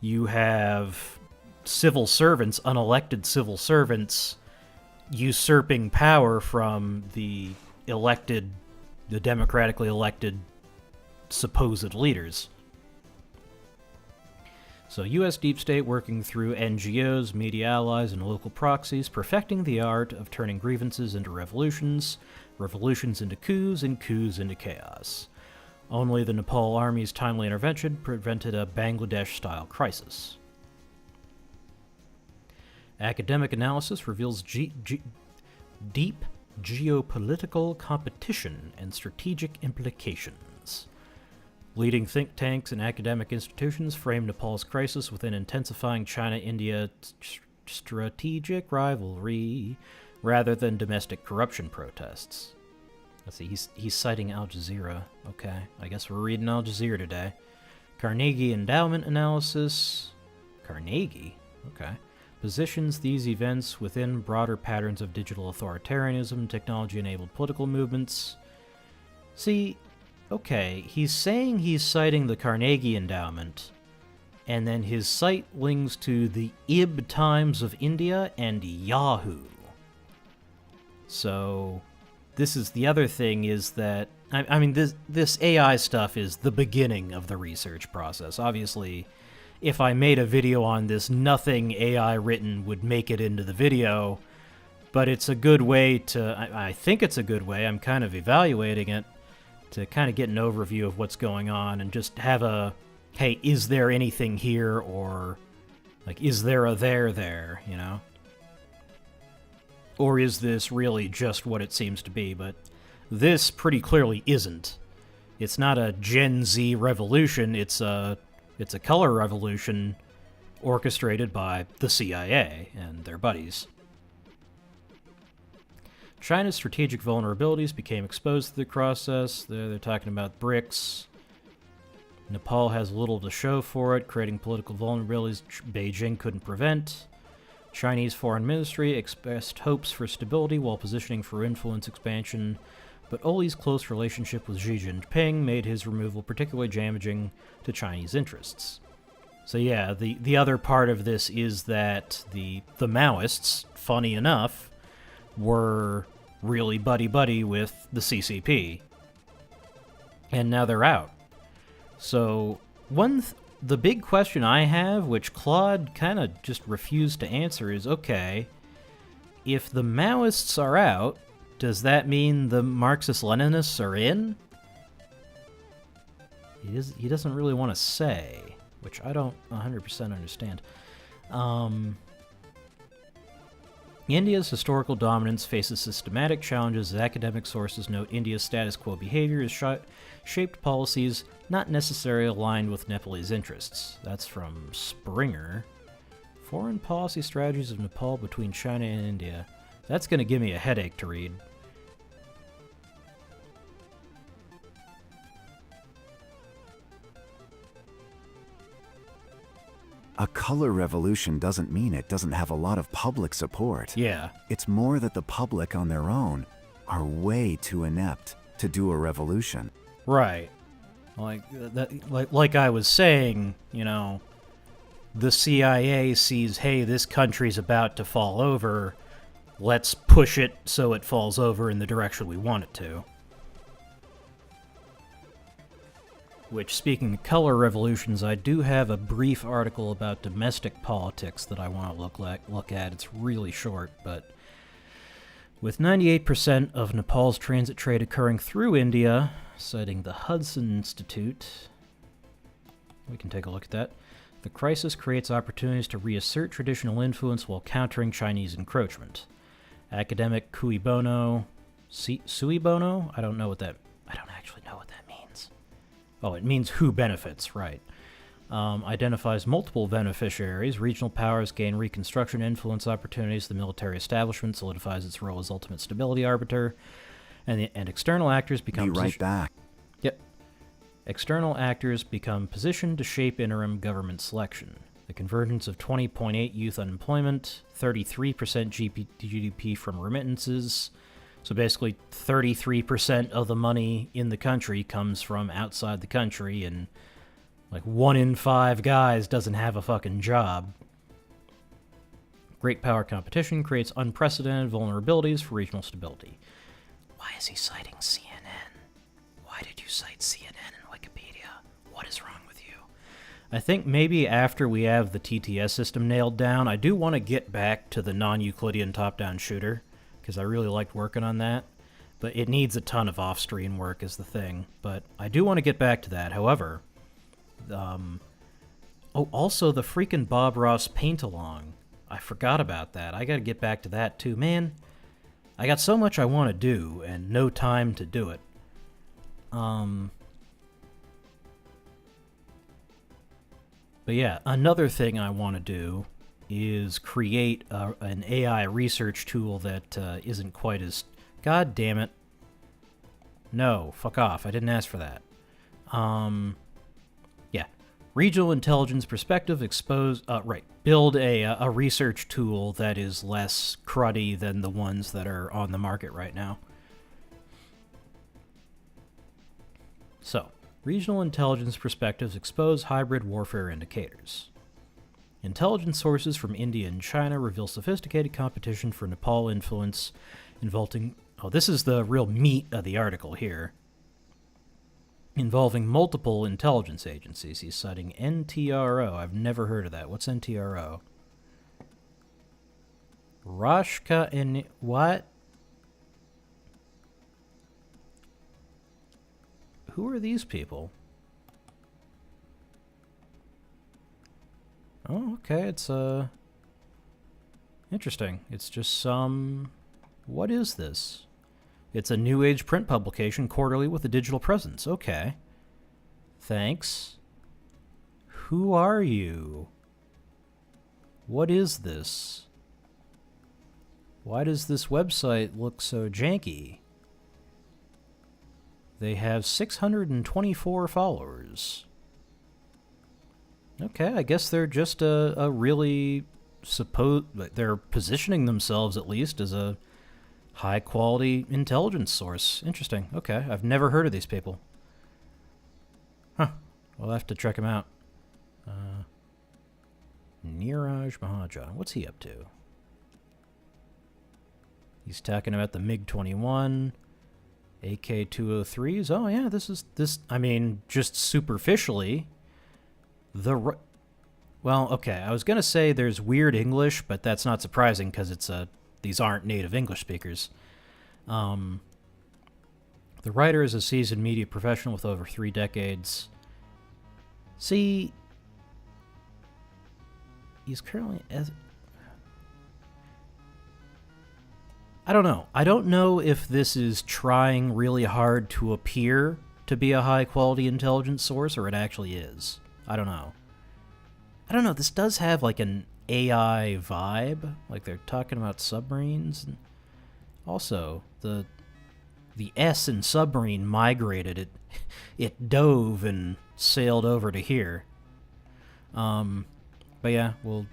you have civil servants, unelected civil servants, usurping power from the democratically elected supposed leaders. So U.S. deep state working through NGOs, media allies, and local proxies, perfecting the art of turning grievances into revolutions, revolutions into coups, and coups into chaos. Only the Nepal Army's timely intervention prevented a Bangladesh-style crisis. Academic analysis reveals deep geopolitical competition and strategic implications. Leading think tanks and academic institutions frame Nepal's crisis within intensifying China-India strategic rivalry rather than domestic corruption protests. Let's see, he's citing Al Jazeera. Okay, I guess we're reading Al Jazeera today. Carnegie Endowment analysis. Carnegie? Okay. Positions these events within broader patterns of digital authoritarianism, technology-enabled political movements. See, okay, he's saying he's citing the Carnegie Endowment, and then his site links to the IB Times of India and Yahoo. So, this is the other thing is that, I mean, this AI stuff is the beginning of the research process. Obviously, if I made a video on this, nothing AI written would make it into the video, but it's a good way to, I think it's a good way, I'm kind of evaluating it, to kind of get an overview of what's going on and just have a hey, is there anything here, or, like, is there a there, you know? Or is this really just what it seems to be? But this pretty clearly isn't. It's not a Gen Z revolution, it's a color revolution orchestrated by the CIA and their buddies. China's strategic vulnerabilities became exposed through the process. They're talking about BRICS. Nepal has little to show for it, creating political vulnerabilities Beijing couldn't prevent. Chinese Foreign Ministry expressed hopes for stability while positioning for influence expansion, but Oli's close relationship with Xi Jinping made his removal particularly damaging to Chinese interests. So yeah, the other part of this is that the Maoists, funny enough, were really buddy-buddy with the CCP. And now they're out. So the big question I have, which Claude kind of just refused to answer, is, okay, if the Maoists are out, does that mean the Marxist-Leninists are in? He doesn't really want to say, which I don't 100% understand. India's historical dominance faces systematic challenges as academic sources note India's status quo behavior has shaped policies not necessarily aligned with Nepalese interests. That's from Springer. Foreign policy strategies of Nepal between China and India. That's going to give me a headache to read. A color revolution doesn't mean it doesn't have a lot of public support. Yeah. It's more that the public on their own are way too inept to do a revolution. Right. Like I was saying, you know, the CIA sees, hey, this country's about to fall over. Let's push it so it falls over in the direction we want it to. Which, speaking of color revolutions, I do have a brief article about domestic politics that I want to look at. It's really short, but with 98% of Nepal's transit trade occurring through India, citing the Hudson Institute, we can take a look at that. The crisis creates opportunities to reassert traditional influence while countering Chinese encroachment. Academic Cui Bono, Sui Bono? I don't actually know what that means. Oh, it means who benefits, right. Identifies multiple beneficiaries. Regional powers gain reconstruction influence opportunities. The military establishment solidifies its role as ultimate stability arbiter. And external actors become... Be right back. Yep. External actors become positioned to shape interim government selection. The convergence of 20.8 youth unemployment, 33% GDP from remittances. So basically 33% of the money in the country comes from outside the country, and like 1 in 5 guys doesn't have a fucking job. Great power competition creates unprecedented vulnerabilities for regional stability. Why is he citing CNN? Why did you cite CNN in Wikipedia? What is wrong with you? I think maybe after we have the TTS system nailed down, I do want to get back to the non-Euclidean top-down shooter, because I really liked working on that, but it needs a ton of off-screen work is the thing. But I do want to get back to that. However, also the freaking Bob Ross paint-along. I forgot about that. I got to get back to that too. Man, I got so much I want to do and no time to do it. But yeah, another thing I want to do is create an AI research tool that isn't quite as... God damn it. No, fuck off. I didn't ask for that. Yeah. Regional intelligence perspective, build a research tool that is less cruddy than the ones that are on the market right now. So, regional intelligence perspectives expose hybrid warfare indicators. Intelligence sources from India and China reveal sophisticated competition for Nepal influence involving... Oh, this is the real meat of the article here. Involving multiple intelligence agencies. He's citing NTRO. I've never heard of that. What's NTRO? Rashka in... What? Who are these people? Oh, okay. It's interesting. It's just some. What is this? It's a New Age print publication, quarterly with a digital presence. Okay. Thanks. Who are you? What is this? Why does this website look so janky? They have 624 followers. Okay, I guess they're just a really they're positioning themselves at least as a high quality intelligence source. Interesting. Okay, I've never heard of these people. Huh. We'll have to check them out. Neeraj Mahajan. What's he up to? He's talking about the MiG-21, AK-203s. Oh yeah, this. I mean, just superficially, well, okay. I was gonna say there's weird English, but that's not surprising because these aren't native English speakers. The writer is a seasoned media professional with over 3 decades. See, he's currently I don't know. I don't know if this is trying really hard to appear to be a high-quality intelligence source or it actually is. I don't know. This does have like an AI vibe. Like they're talking about submarines. And also, the S in submarine migrated. It dove and sailed over to here. But yeah, we'll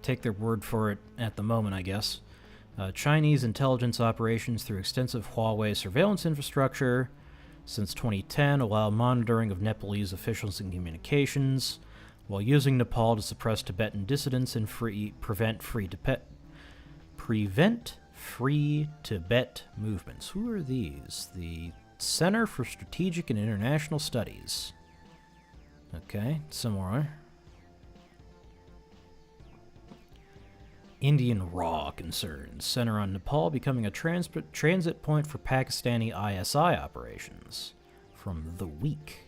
take their word for it at the moment, I guess. Chinese intelligence operations through extensive Huawei surveillance infrastructure since 2010 allow monitoring of Nepalese officials and communications while using Nepal to suppress Tibetan dissidents and prevent free Tibet movements. Who are these? The Center for Strategic and International Studies. Okay, some more. Indian Raw concerns center on Nepal becoming a transit point for Pakistani ISI operations from The Week,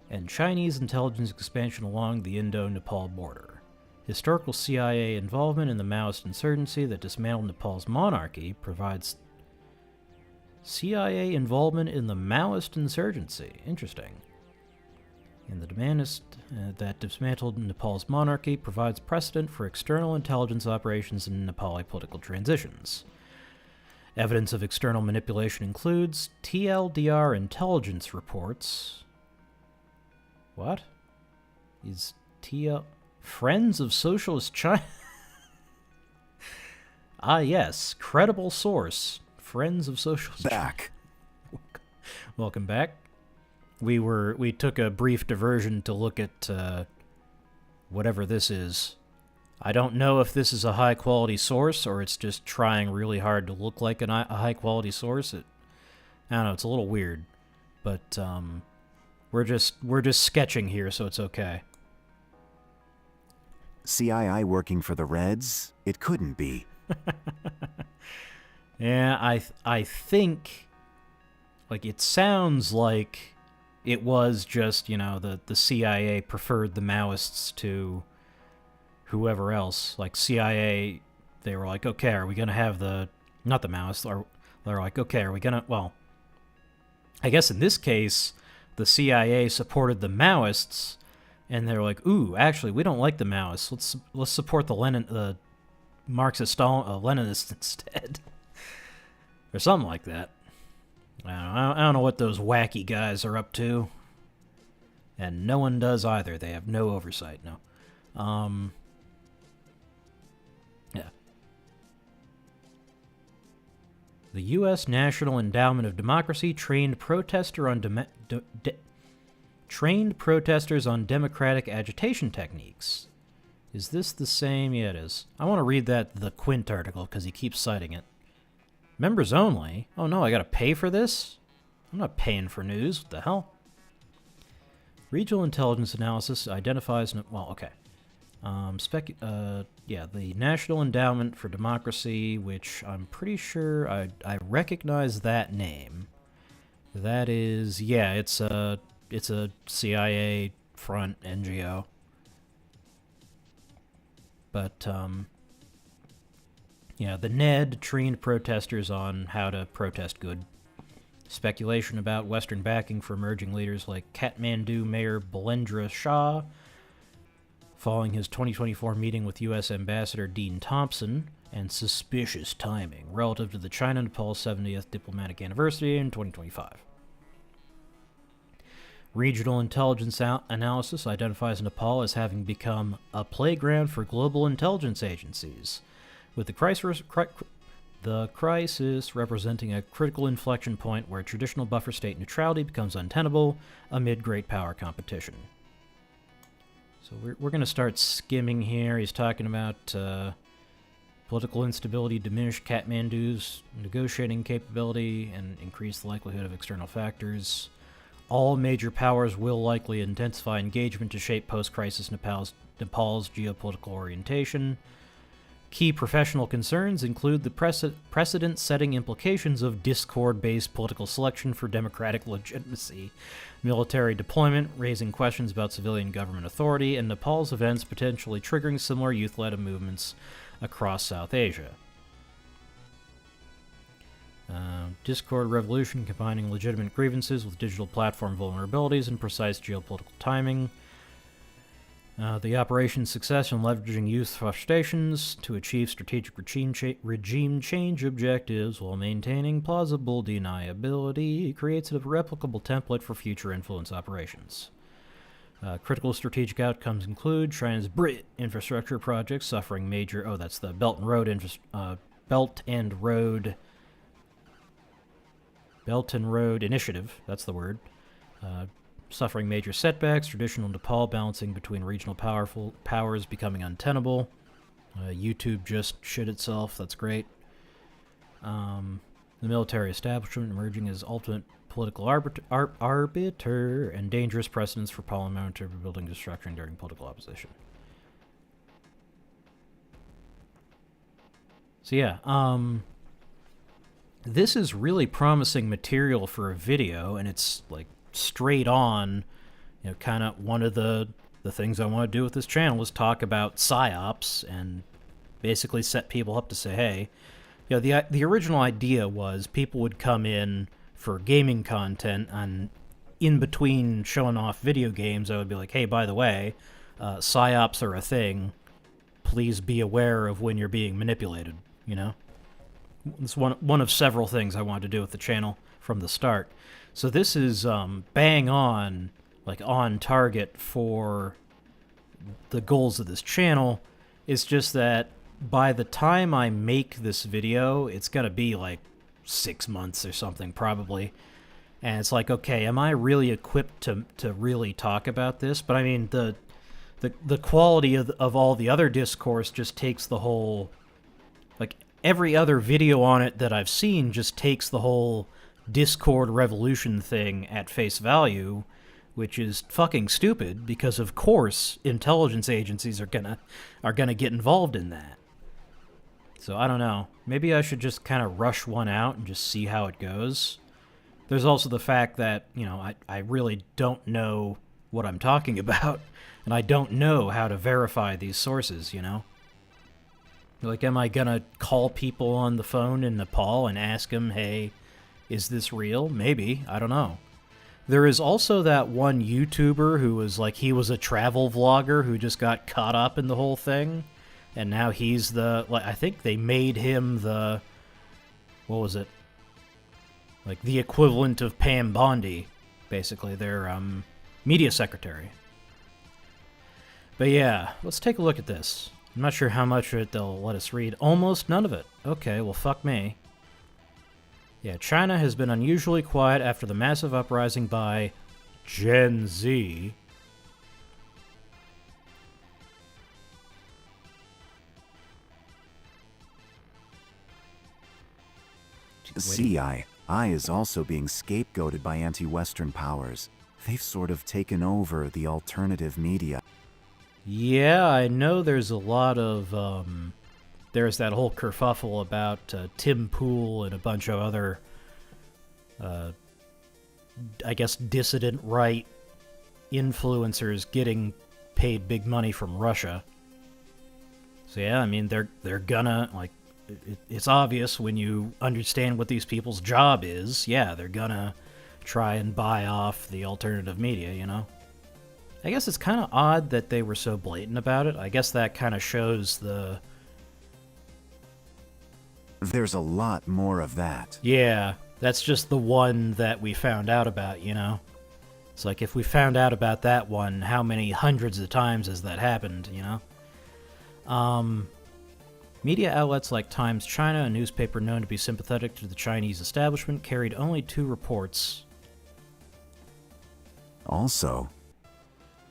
and Chinese intelligence expansion along the Indo-Nepal border. Historical CIA involvement in the Maoist insurgency that dismantled Nepal's monarchy provides CIA involvement in the Maoist insurgency. Interesting. And the demand that dismantled Nepal's monarchy provides precedent for external intelligence operations in Nepali political transitions. Evidence of external manipulation includes TLDR intelligence reports. What? Is Friends of Socialist China? Ah, yes. Credible source. Friends of Socialist China. Back. Welcome back. We took a brief diversion to look at whatever this is. I don't know if this is a high-quality source or it's just trying really hard to look like a high-quality source. I don't know. It's a little weird, but we're just sketching here, so it's okay. CII working for the Reds? It couldn't be. Yeah, I think, like, it sounds like it was just, the CIA preferred the Maoists to whoever else. Like, CIA, they were like, okay, are we going to have not the Maoists, they're like, okay, are we going to, well, I guess in this case, the CIA supported the Maoists, and they're like, ooh, actually, we don't like the Maoists. Let's support the Marxist Leninists instead. Or something like that. I don't know what those wacky guys are up to. And no one does either. They have no oversight, no. Yeah. The U.S. National Endowment of Democracy trained protesters on democratic agitation techniques. Is this the same? Yeah, it is. I want to read the Quint article because he keeps citing it. Members only? Oh no, I gotta pay for this? I'm not paying for news. What the hell? Regional intelligence analysis identifies... Well, okay. The National Endowment for Democracy, which I'm pretty sure I recognize that name. That is... Yeah, it's a CIA front NGO. But, yeah, the Ned trained protesters on how to protest good. Speculation about Western backing for emerging leaders like Kathmandu Mayor Balendra Shah, following his 2024 meeting with U.S. Ambassador Dean Thompson, and suspicious timing relative to the China-Nepal 70th diplomatic anniversary in 2025. Regional intelligence analysis identifies Nepal as having become a playground for global intelligence agencies, with the crisis representing a critical inflection point where traditional buffer state neutrality becomes untenable amid great power competition. So we're going to start skimming here. He's talking about political instability diminished Kathmandu's negotiating capability and increase the likelihood of external factors. All major powers will likely intensify engagement to shape post-crisis Nepal's geopolitical orientation. Key professional concerns include the precedent-setting implications of discord-based political selection for democratic legitimacy, military deployment, raising questions about civilian government authority, and Nepal's events potentially triggering similar youth-led movements across South Asia. Discord revolution combining legitimate grievances with digital platform vulnerabilities and precise geopolitical timing. The operation's success in leveraging youth frustrations to achieve strategic regime change objectives while maintaining plausible deniability creates a replicable template for future influence operations. Critical strategic outcomes include China's BRIT infrastructure projects suffering major... Oh, that's the Belt and Road Initiative, that's the word. Suffering major setbacks, traditional Nepal balancing between regional powers becoming untenable. YouTube just shit itself, that's great. The military establishment emerging as ultimate political arbiter and dangerous precedents for parliamentary building destruction during political opposition. So yeah, this is really promising material for a video, and it's like straight on, you know, kind of one of the things I want to do with this channel is talk about psyops and basically set people up to say, hey, you know, the original idea was people would come in for gaming content, and in between showing off video games, I would be like, hey, by the way, psyops are a thing. Please be aware of when you're being manipulated, you know? It's one of several things I wanted to do with the channel from the start. So this is bang on, like on target for the goals of this channel. It's just that by the time I make this video, it's going to be like 6 months or something probably. And it's like, okay, am I really equipped to really talk about this? But I mean, the quality of all the other discourse just takes the whole, like every other video on it that I've seen just takes the whole Discord revolution thing at face value, which is fucking stupid because of course intelligence agencies are gonna get involved in that. So I don't know. Maybe I should just kind of rush one out and just see how it goes. There's also the fact that, you know, I really don't know what I'm talking about, and I don't know how to verify these sources, you know? Like, am I gonna call people on the phone in Nepal and ask them, hey, is this real? Maybe. I don't know. There is also that one YouTuber who was like, he was a travel vlogger who just got caught up in the whole thing. And now he's the, like, I think they made him the, what was it? Like the equivalent of Pam Bondi, basically, their media secretary. But yeah, let's take a look at this. I'm not sure how much of it they'll let us read. Almost none of it. Okay, well, fuck me. Yeah, China has been unusually quiet after the massive uprising by Gen Z. CI is also being scapegoated by anti-Western powers. They've sort of taken over the alternative media. Yeah, I know there's a lot of, there's that whole kerfuffle about Tim Pool and a bunch of other, I guess, dissident right influencers getting paid big money from Russia. So yeah, I mean, they're gonna, like, it's obvious when you understand what these people's job is. Yeah, they're gonna try and buy off the alternative media, you know? I guess it's kind of odd that they were so blatant about it. I guess that kind of shows the... There's a lot more of that. Yeah, that's just the one that we found out about, you know? It's like, if we found out about that one, how many hundreds of times has that happened, you know? Media outlets like Times China, a newspaper known to be sympathetic to the Chinese establishment, carried only 2 reports. Also,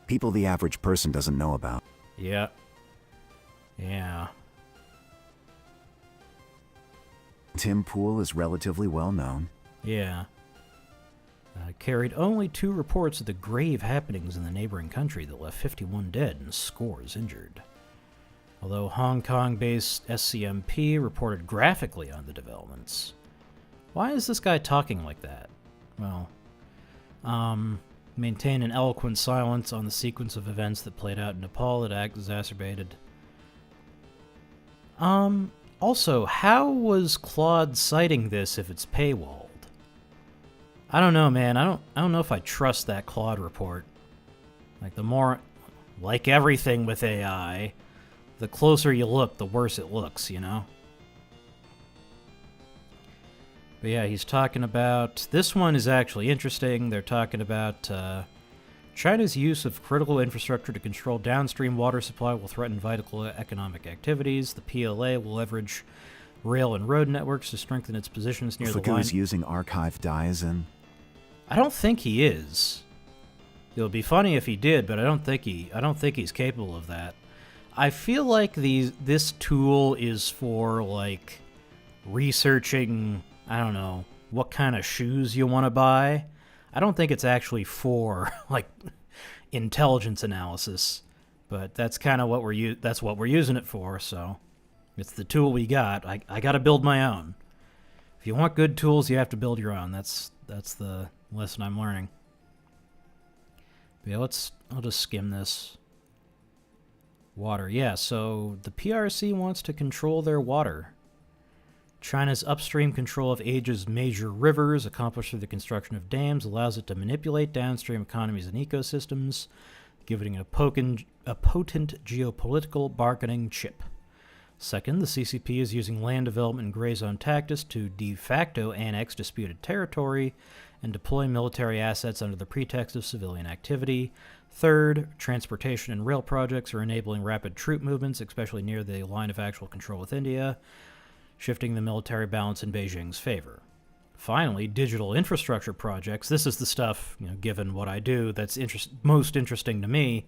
people the average person doesn't know about. Yeah. Yeah. Tim Pool is relatively well known. Yeah. Carried only 2 reports of the grave happenings in the neighboring country that left 51 dead and scores injured. Although Hong Kong-based SCMP reported graphically on the developments. Why is this guy talking like that? Well, maintain an eloquent silence on the sequence of events that played out in Nepal that exacerbated. Also, how was Claude citing this if it's paywalled? I don't know, man. I don't know if I trust that Claude report. Like, the more, like everything with AI, the closer you look, the worse it looks, you know? But yeah, he's talking about... This one is actually interesting. They're talking about China's use of critical infrastructure to control downstream water supply will threaten vital economic activities. The PLA will leverage rail and road networks to strengthen its positions near the line. Fuku's using archived Daisen. I don't think he is. It would be funny if he did, but I don't think he's capable of that. I feel like this tool is for, like, researching, I don't know, what kind of shoes you want to buy. I don't think it's actually for, like, intelligence analysis. But that's kind of what we're using it for, so it's the tool we got. I got to build my own. If you want good tools, you have to build your own. That's the lesson I'm learning. But yeah, I'll just skim this. Water, yeah, so the PRC wants to control their water. China's upstream control of Asia's major rivers, accomplished through the construction of dams, allows it to manipulate downstream economies and ecosystems, giving it a potent geopolitical bargaining chip. Second, the CCP is using land development and gray zone tactics to de facto annex disputed territory and deploy military assets under the pretext of civilian activity. Third, transportation and rail projects are enabling rapid troop movements, especially near the line of actual control with India, shifting the military balance in Beijing's favor. Finally, digital infrastructure projects. This is the stuff, given what I do, that's most interesting to me.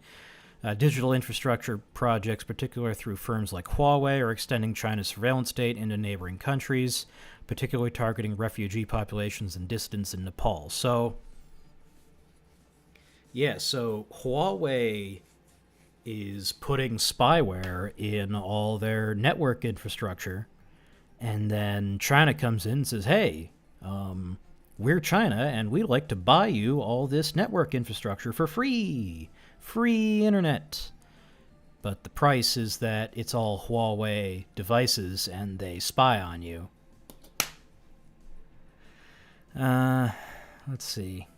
Digital infrastructure projects, particularly through firms like Huawei, are extending China's surveillance state into neighboring countries, particularly targeting refugee populations and dissidents in Nepal. So Huawei is putting spyware in all their network infrastructure, and then China comes in and says, hey, we're China, and we'd like to buy you all this network infrastructure for free. Free internet. But the price is that it's all Huawei devices, and they spy on you. Let's see.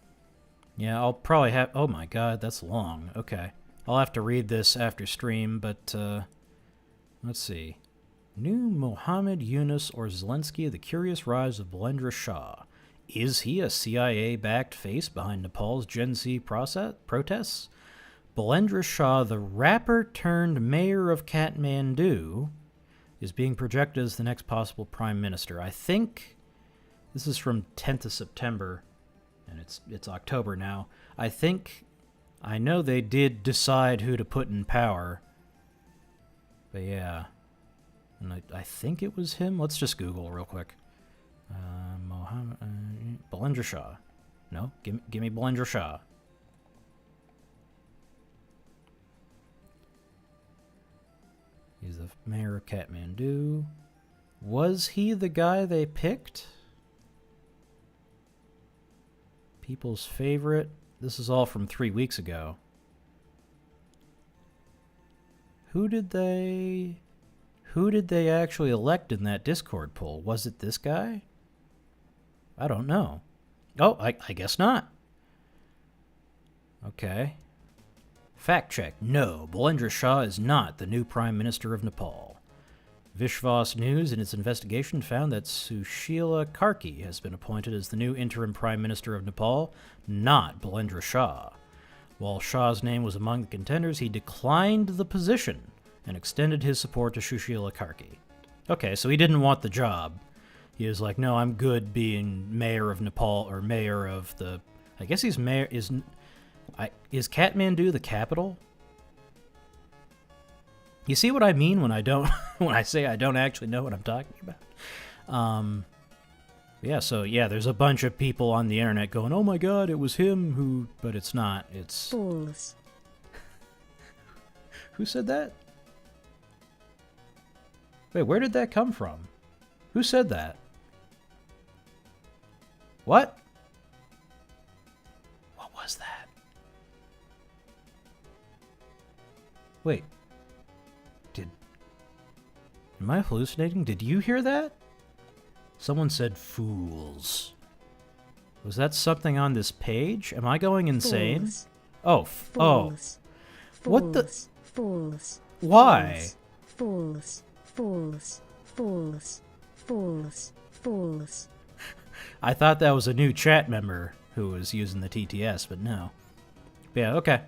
Yeah, I'll probably have... Oh my god, that's long. Okay. I'll have to read this after stream, but, let's see. New Mohammed Yunus or Zelensky, The Curious Rise of Balendra Shah. Is he a CIA-backed face behind Nepal's Gen Z protests? Balendra Shah, the rapper turned mayor of Kathmandu, is being projected as the next possible prime minister. I think this is from 10th of September, and it's October now. I know they did decide who to put in power, but yeah, and I think it was him. Let's just Google real quick. Balendra Shah. No, give me Balendra Shah. He's the mayor of Kathmandu. Was he the guy they picked? People's favorite. This is all from 3 weeks ago. Who did they... Who did they actually elect in that Discord poll? Was it this guy? I don't know. Oh, I guess not. Okay. Fact check. No, Balendra Shah is not the new Prime Minister of Nepal. Vishwas News, in its investigation, found that Sushila Karki has been appointed as the new interim Prime Minister of Nepal, not Balendra Shah. While Shah's name was among the contenders, he declined the position and extended his support to Sushila Karki. Okay, so he didn't want the job. He was like, no, I'm good being mayor of Nepal, or mayor of the... I guess he's mayor... Is Kathmandu the capital? You see what I mean when I don't... when I say I don't actually know what I'm talking about? Yeah, there's a bunch of people on the internet going, oh my god, it was him who... But it's not. It's... Fools. Who said that? Wait, where did that come from? Who said that? What? What was that? Wait. Am I hallucinating? Did you hear that? Someone said fools. Was that something on this page? Am I going insane? Fools. Oh, Fools. What the... Fools. Why? Fools. Fools. Fools. Fools. Fools. I thought that was a new chat member who was using the TTS, but no. Yeah, okay.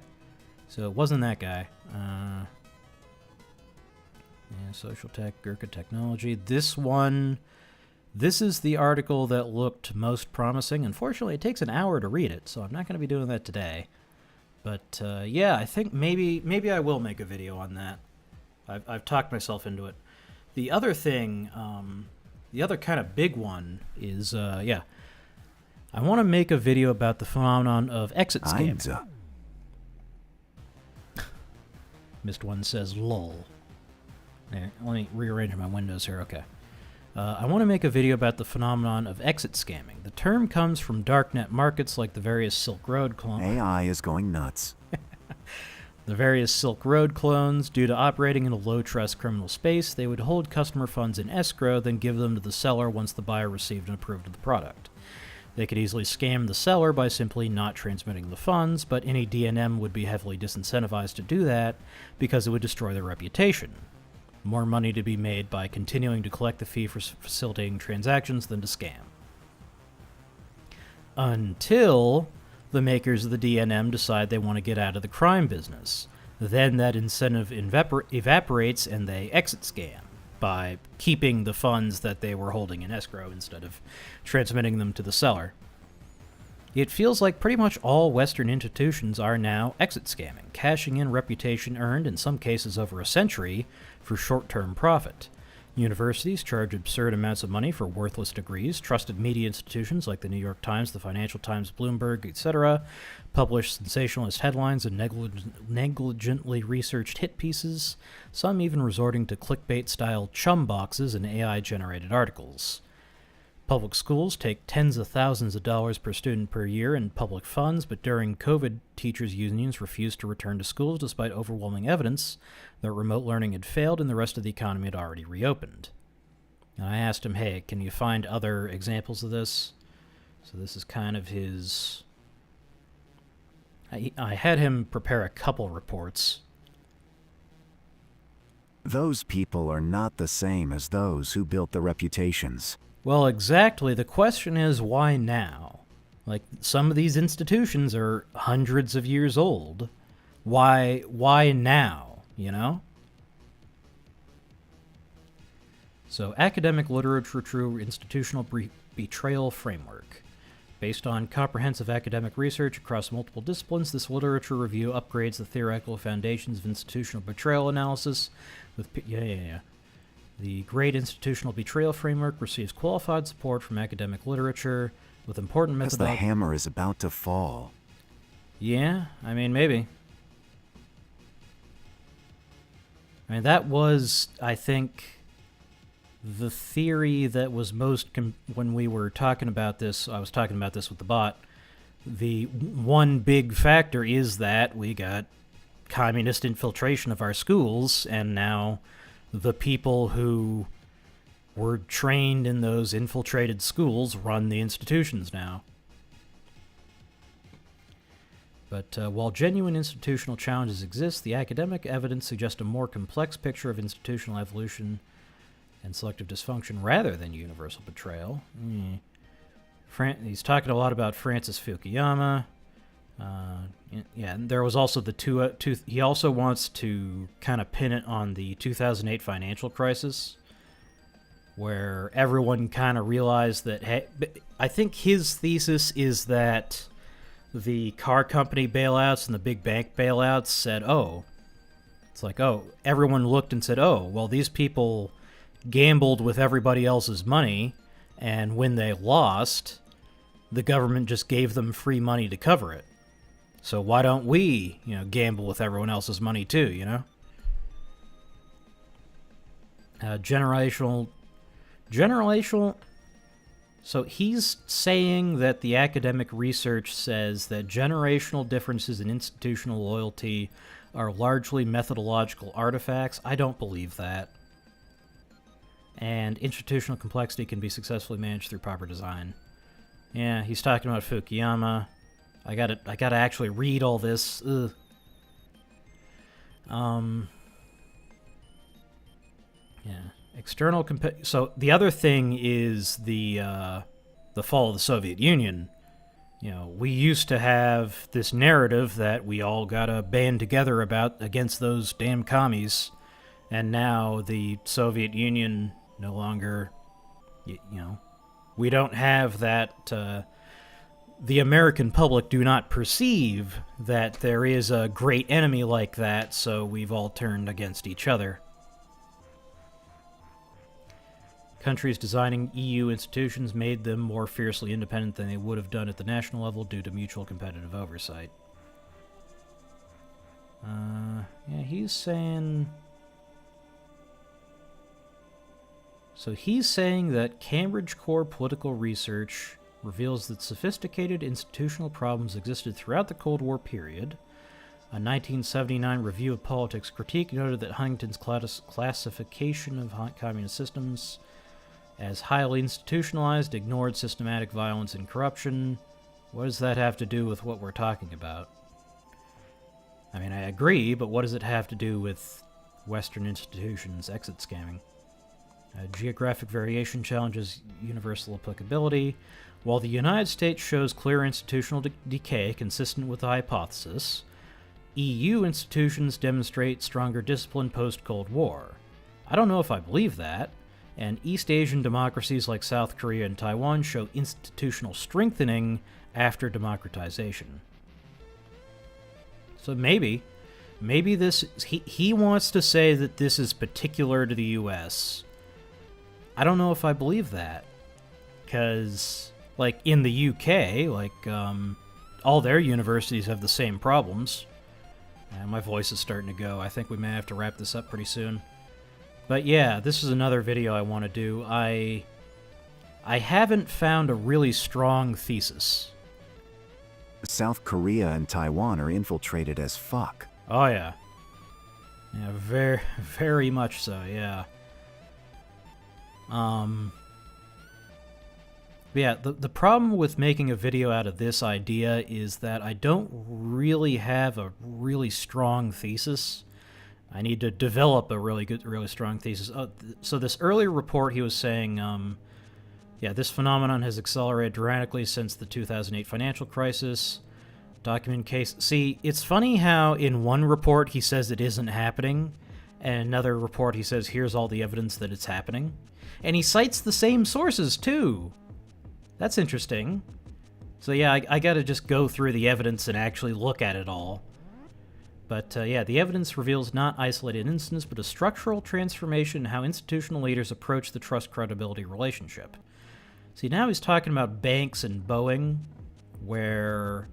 So it wasn't that guy. Social tech, Gurkha technology. This one, this is the article that looked most promising. Unfortunately, it takes an hour to read it, so I'm not going to be doing that today. But yeah, I think maybe I will make a video on that. I've talked myself into it. The other thing, the other kind of big one is, I want to make a video about the phenomenon of exit scamming. Missed one says, lol. There, let me rearrange my windows here, okay. I want to make a video about the phenomenon of exit scamming. The term comes from darknet markets like the various Silk Road clones. AI is going nuts. The various Silk Road clones, due to operating in a low-trust criminal space, they would hold customer funds in escrow, then give them to the seller once the buyer received and approved of the product. They could easily scam the seller by simply not transmitting the funds, but any DNM would be heavily disincentivized to do that because it would destroy their reputation. More money to be made by continuing to collect the fee for facilitating transactions than to scam. Until the makers of the DNM decide they want to get out of the crime business. Then that incentive evaporates and they exit scam by keeping the funds that they were holding in escrow instead of transmitting them to the seller. It feels like pretty much all Western institutions are now exit scamming, cashing in reputation earned, in some cases over a century, for short-term profit. Universities charge absurd amounts of money for worthless degrees. Trusted media institutions like the New York Times, the Financial Times, Bloomberg, etc. publish sensationalist headlines and negligently researched hit pieces, some even resorting to clickbait-style chum boxes and AI-generated articles. Public schools take tens of thousands of dollars per student per year in public funds, but during COVID, teachers' unions refused to return to schools despite overwhelming evidence that remote learning had failed and the rest of the economy had already reopened. And I asked him, hey, can you find other examples of this? So this is kind of his... I had him prepare a couple reports. Those people are not the same as those who built the reputations. Well, exactly. The question is, why now? Like, some of these institutions are hundreds of years old. Why now, you know? So, Academic Literature True Institutional Betrayal Framework. Based on comprehensive academic research across multiple disciplines, this literature review upgrades the theoretical foundations of institutional betrayal analysis with... The Great Institutional Betrayal Framework receives qualified support from academic literature with important As the methodology. hammer is about to fall. Yeah, I mean, maybe. I mean, that was, I think, the theory that was most... when we were talking about this, I was talking about this with the bot, the one big factor is that we got communist infiltration of our schools, and now the people who were trained in those infiltrated schools run the institutions now. But while genuine institutional challenges exist, the academic evidence suggests a more complex picture of institutional evolution and selective dysfunction rather than universal betrayal. He's talking a lot about Francis Fukuyama. Yeah, and there was also the he also wants to kind of pin it on the 2008 financial crisis, where everyone kind of realized that, hey, I think his thesis is that the car company bailouts and the big bank bailouts said, everyone looked and said, well, these people gambled with everybody else's money, and when they lost, the government just gave them free money to cover it. So why don't we, gamble with everyone else's money too, generational. So he's saying that the academic research says that generational differences in institutional loyalty are largely methodological artifacts. I don't believe that. And institutional complexity can be successfully managed through proper design. Yeah, he's talking about Fukuyama. I gotta actually read all this. Ugh. Yeah. External so the other thing is the fall of the Soviet Union. We used to have this narrative that we all gotta band together against those damn commies, and now the Soviet Union no longer, we don't have that. The American public do not perceive that there is a great enemy like that, so we've all turned against each other. Countries designing EU institutions made them more fiercely independent than they would have done at the national level due to mutual competitive oversight. Yeah, he's saying... So he's saying that Cambridge Core political research reveals that sophisticated institutional problems existed throughout the Cold War period. A 1979 review of politics critique noted that Huntington's classification of communist systems as highly institutionalized ignored systematic violence and corruption. What does that have to do with what we're talking about? I mean, I agree, but what does it have to do with Western institutions exit scamming? Geographic variation challenges universal applicability. While the United States shows clear institutional decay consistent with the hypothesis, EU institutions demonstrate stronger discipline post-Cold War. I don't know if I believe that, and East Asian democracies like South Korea and Taiwan show institutional strengthening after democratization. So maybe this, he wants to say that this is particular to the US. I don't know if I believe that, because, like, in the UK, all their universities have the same problems. My voice is starting to go. I think we may have to wrap this up pretty soon. But yeah, this is another video I want to do. I haven't found a really strong thesis. South Korea and Taiwan are infiltrated as fuck. Oh yeah. Yeah, very, very much so, yeah. Yeah, the problem with making a video out of this idea is that I don't really have a really strong thesis. I need to develop a really strong thesis. So this earlier report, he was saying, yeah, this phenomenon has accelerated dramatically since the 2008 financial crisis. Document case. See, it's funny how in one report he says it isn't happening, and another report he says here's all the evidence that it's happening. And he cites the same sources, too. That's interesting. So yeah, I gotta just go through the evidence and actually look at it all. But yeah, the evidence reveals not isolated incidents, but a structural transformation in how institutional leaders approach the trust-credibility relationship. See, now he's talking about banks and Boeing, where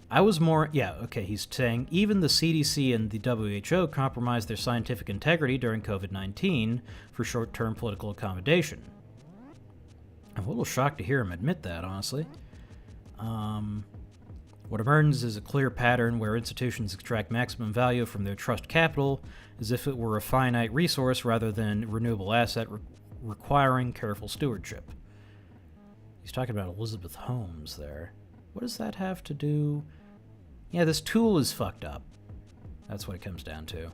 I was more... Yeah, okay, he's saying even the CDC and the WHO compromised their scientific integrity during COVID-19 for short-term political accommodation. I'm a little shocked to hear him admit that, honestly. What emerges is a clear pattern where institutions extract maximum value from their trust capital as if it were a finite resource rather than a renewable asset requiring careful stewardship. He's talking about Elizabeth Holmes there. What does that have to do? Yeah, this tool is fucked up. That's what it comes down to.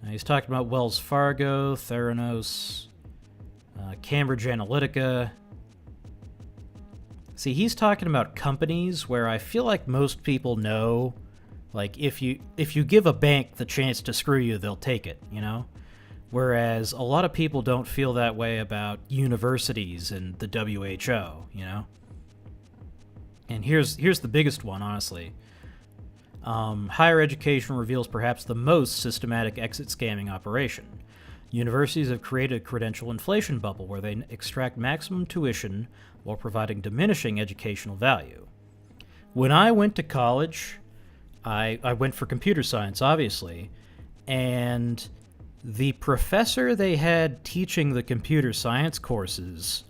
He's talking about Wells Fargo, Theranos, Cambridge Analytica. See, he's talking about companies where I feel like most people know, like, if you give a bank the chance to screw you, they'll take it, you know? Whereas a lot of people don't feel that way about universities and the WHO, you know? And here's the biggest one, honestly. Higher education reveals perhaps the most systematic exit scamming operation. Universities have created a credential inflation bubble where they extract maximum tuition while providing diminishing educational value. When I went to college, I went for computer science, obviously, and the professor they had teaching the computer science courses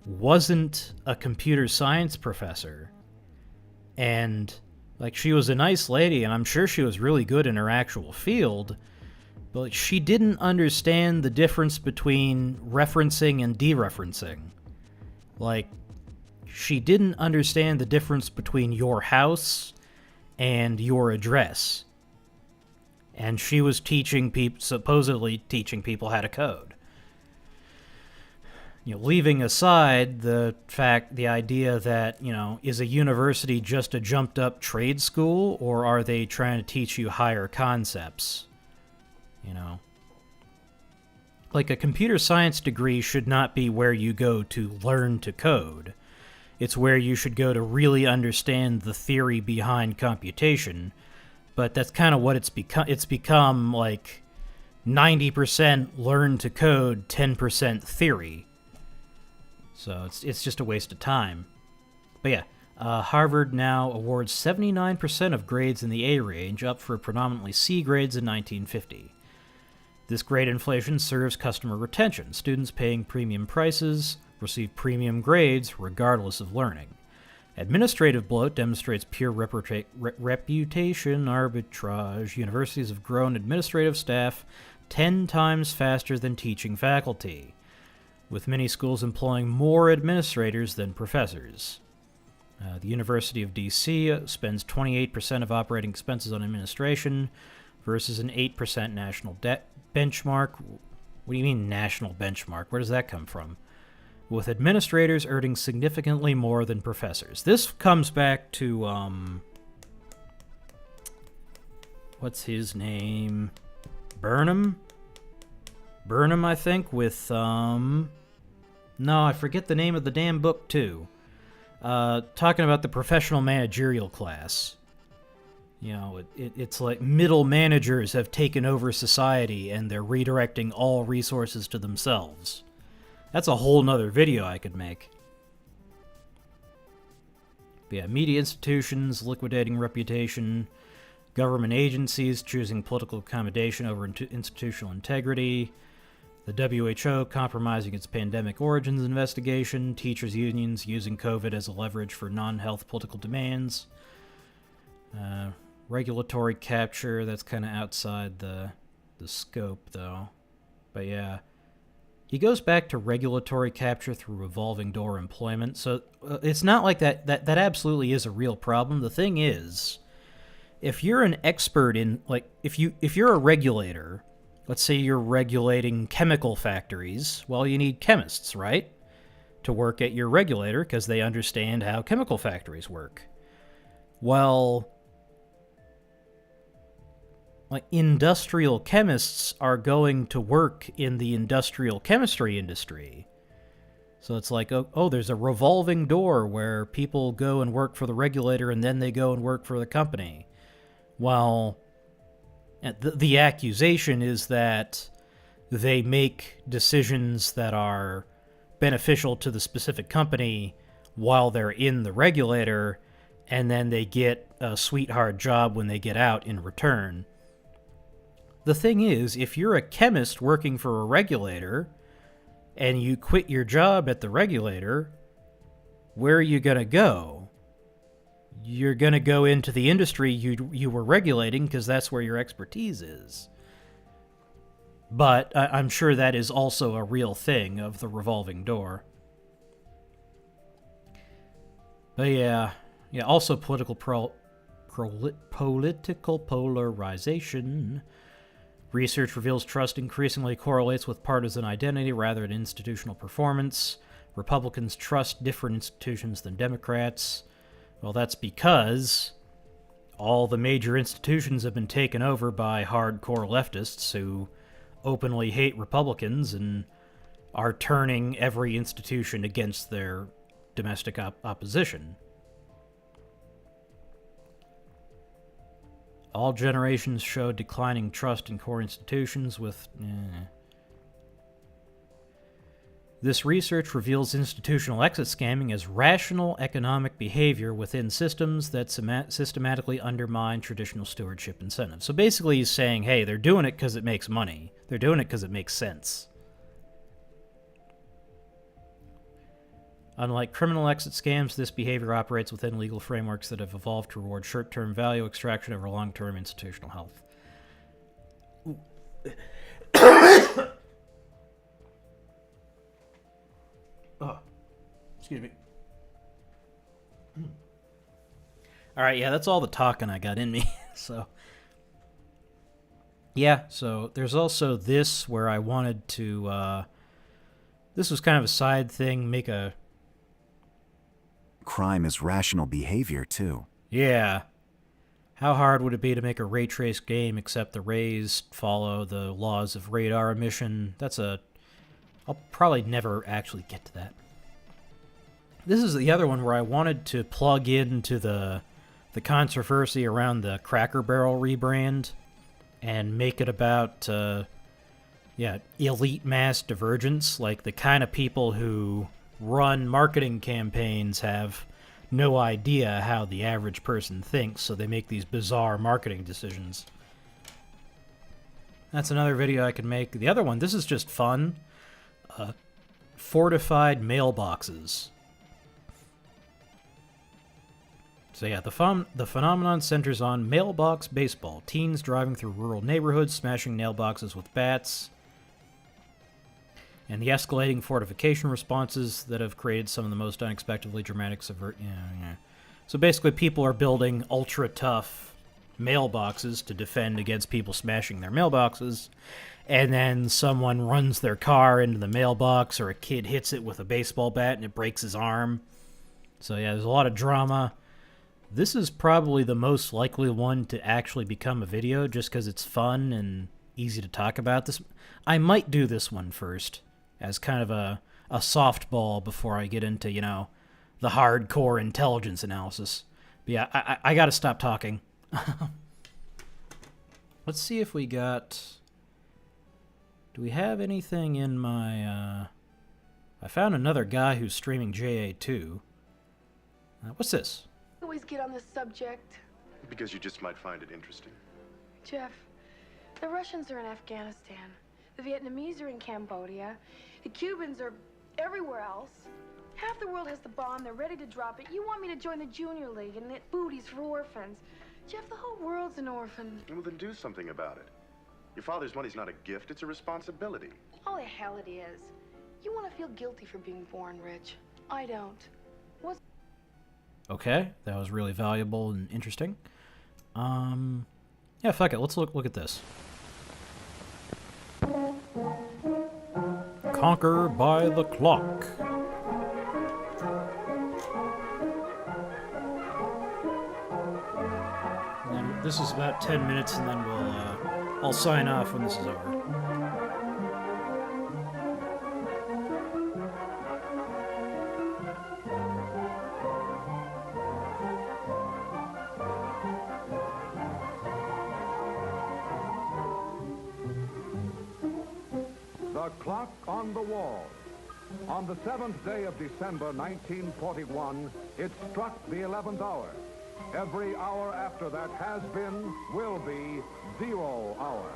wasn't a computer science professor. And, like, she was a nice lady, and I'm sure she was really good in her actual field, but she didn't understand the difference between referencing and dereferencing. Like, she didn't understand the difference between your house and your address. And she was supposedly teaching people how to code. You know, leaving aside the idea that, you know, is a university just a jumped up trade school, or are they trying to teach you higher concepts? You know, like, a computer science degree should not be where you go to learn to code. It's where you should go to really understand the theory behind computation. But that's kind of what it's become. It's become like 90% learn to code, 10% theory. So it's just a waste of time. But yeah, Harvard now awards 79% of grades in the A range, up for predominantly C grades in 1950. This grade inflation serves customer retention. Students paying premium prices receive premium grades regardless of learning. Administrative bloat demonstrates pure reputation arbitrage. Universities have grown administrative staff 10 times faster than teaching faculty, with many schools employing more administrators than professors. The University of D.C. spends 28% of operating expenses on administration versus an 8% national debt benchmark. What do you mean national benchmark? Where does that come from? With administrators earning significantly more than professors. This comes back to, what's his name? Burnham, I think, with, no, I forget the name of the damn book, too. Talking about the professional managerial class. You know, it's like middle managers have taken over society and they're redirecting all resources to themselves. That's a whole nother video I could make. But yeah, media institutions liquidating reputation, government agencies choosing political accommodation over institutional integrity, the WHO compromising its pandemic origins investigation, teachers' unions using COVID as a leverage for non-health political demands, regulatory capture, that's kind of outside the scope, though. But yeah. He goes back to regulatory capture through revolving door employment, so it's not like that absolutely is a real problem. The thing is, if you're an expert in, like, if you're a regulator, let's say you're regulating chemical factories, well, you need chemists, right? To work at your regulator, because they understand how chemical factories work. Well, like, industrial chemists are going to work in the industrial chemistry industry. So it's like, oh, there's a revolving door where people go and work for the regulator and then they go and work for the company. Well, the accusation is that they make decisions that are beneficial to the specific company while they're in the regulator, and then they get a sweetheart job when they get out in return. The thing is, if you're a chemist working for a regulator and you quit your job at the regulator, where are you going to go? you're going to go into the industry you were regulating because that's where your expertise is. But I'm sure that is also a real thing of the revolving door. But yeah, also political political polarization. Research reveals trust increasingly correlates with partisan identity rather than institutional performance. Republicans trust different institutions than Democrats. Well, that's because all the major institutions have been taken over by hardcore leftists who openly hate Republicans and are turning every institution against their domestic opposition. All generations show declining trust in core institutions with... This research reveals institutional exit scamming as rational economic behavior within systems that systematically undermine traditional stewardship incentives. So basically he's saying, hey, they're doing it because it makes money. They're doing it because it makes sense. Unlike criminal exit scams, this behavior operates within legal frameworks that have evolved to reward short-term value extraction over long-term institutional health. Oh, excuse me. All right, yeah, that's all the talking I got in me. So, yeah, so there's also this where I wanted to, this was kind of a side thing, make a... Crime is rational behavior, too. Yeah. How hard would it be to make a ray trace game except the rays follow the laws of radar emission? That's a... I'll probably never actually get to that. This is the other one where I wanted to plug into the controversy around the Cracker Barrel rebrand and make it about, elite mass divergence. Like, the kind of people who run marketing campaigns have no idea how the average person thinks, so they make these bizarre marketing decisions. That's another video I could make. The other one, this is just fun. Fortified mailboxes. So yeah, the phenomenon centers on mailbox baseball. Teens driving through rural neighborhoods, smashing mailboxes with bats, and the escalating fortification responses that have created some of the most unexpectedly dramatic So basically, people are building ultra-tough mailboxes to defend against people smashing their mailboxes, and then someone runs their car into the mailbox, or a kid hits it with a baseball bat and it breaks his arm. So yeah, there's a lot of drama. This is probably the most likely one to actually become a video, just because it's fun and easy to talk about. This, I might do this one first, as kind of a softball before I get into, the hardcore intelligence analysis. But yeah, I gotta stop talking. Let's see if we got... Do we have anything in my... I found another guy who's streaming JA2. What's this? Always get on this subject. Because you just might find it interesting. Jeff, the Russians are in Afghanistan. The Vietnamese are in Cambodia. The Cubans are everywhere else. Half the world has the bomb. They're ready to drop it. You want me to join the Junior League and knit booties for orphans. Jeff, the whole world's an orphan. Well, then do something about it. Your father's money's not a gift, it's a responsibility. Oh, the hell it is. You want to feel guilty for being born rich. I don't. What's... Okay, that was really valuable and interesting. Yeah, fuck it. Let's look at this. Conquer by the clock. And then this is about 10 minutes, and then I'll sign off when this is over. The clock on the wall. On the 7th day of December 1941, it struck the 11th hour. Every hour after that has been, will be, 0 hour.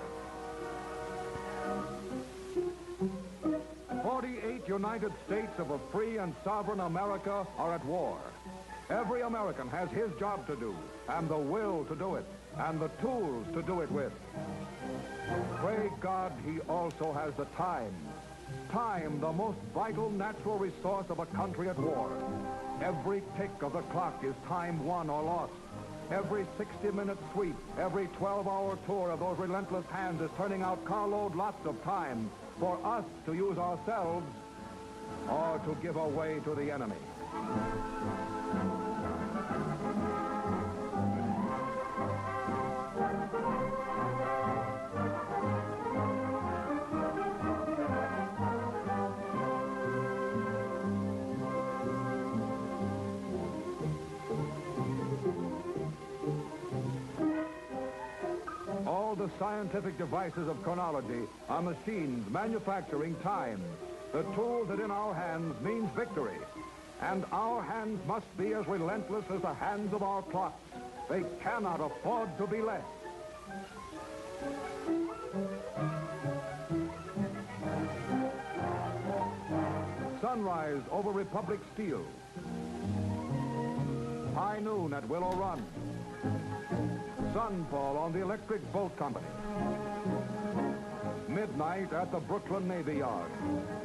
48 United States of a free and sovereign America are at war. Every American has his job to do, and the will to do it, and the tools to do it with. Pray God he also has the time. Time, the most vital natural resource of a country at war. Every tick of the clock is time won or lost. Every 60-minute sweep, every 12-hour tour of those relentless hands is turning out carload lots of time for us to use ourselves or to give away to the enemy. All the scientific devices of chronology are machines manufacturing time. The tool that in our hands means victory. And our hands must be as relentless as the hands of our clocks. They cannot afford to be less. Sunrise over Republic Steel. High noon at Willow Run. Sunfall on the Electric Boat Company. Midnight at the Brooklyn Navy Yard.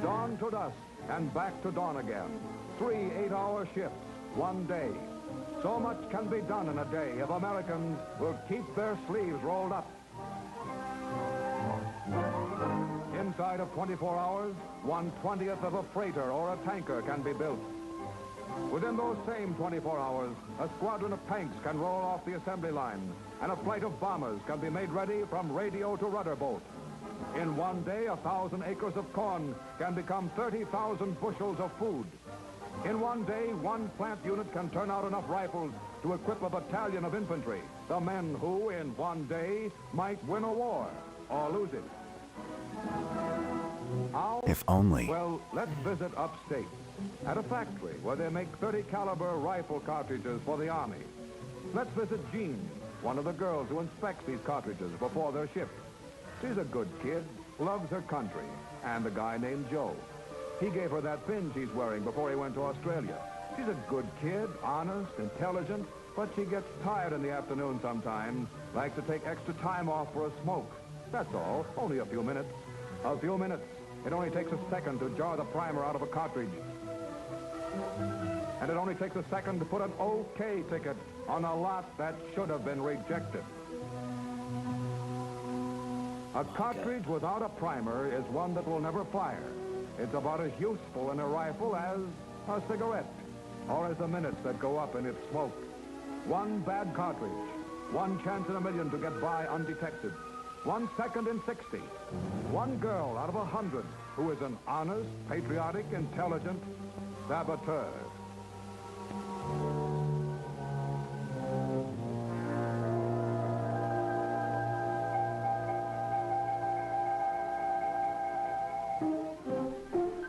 Dawn to dusk and back to dawn again. 3 8-hour shifts, one day. So much can be done in a day if Americans will keep their sleeves rolled up. Inside of 24 hours, 1/20th of a freighter or a tanker can be built. Within those same 24 hours, a squadron of tanks can roll off the assembly line, and a flight of bombers can be made ready from radio to rudder boat. In one day, 1,000 acres of corn can become 30,000 bushels of food. In one day, one plant unit can turn out enough rifles to equip a battalion of infantry, the men who, in one day, might win a war or lose it. How? If only. Well, let's visit upstate at a factory where they make 30 caliber rifle cartridges for the Army. Let's visit Jean, one of the girls who inspects these cartridges before they're shipped. She's a good kid, loves her country, and a guy named Joe. He gave her that pin she's wearing before he went to Australia. She's a good kid, honest, intelligent, but she gets tired in the afternoon sometimes, likes to take extra time off for a smoke. That's all, only a few minutes. A few minutes. It only takes a second to jar the primer out of a cartridge. And it only takes a second to put an OK ticket on a lot that should have been rejected. A cartridge without a primer is one that will never fire. It's about as useful in a rifle as a cigarette, or as the minutes that go up in its smoke. One bad cartridge, one chance in a million to get by undetected. 1 second in 60. One girl out of 100 who is an honest, patriotic, intelligent saboteur.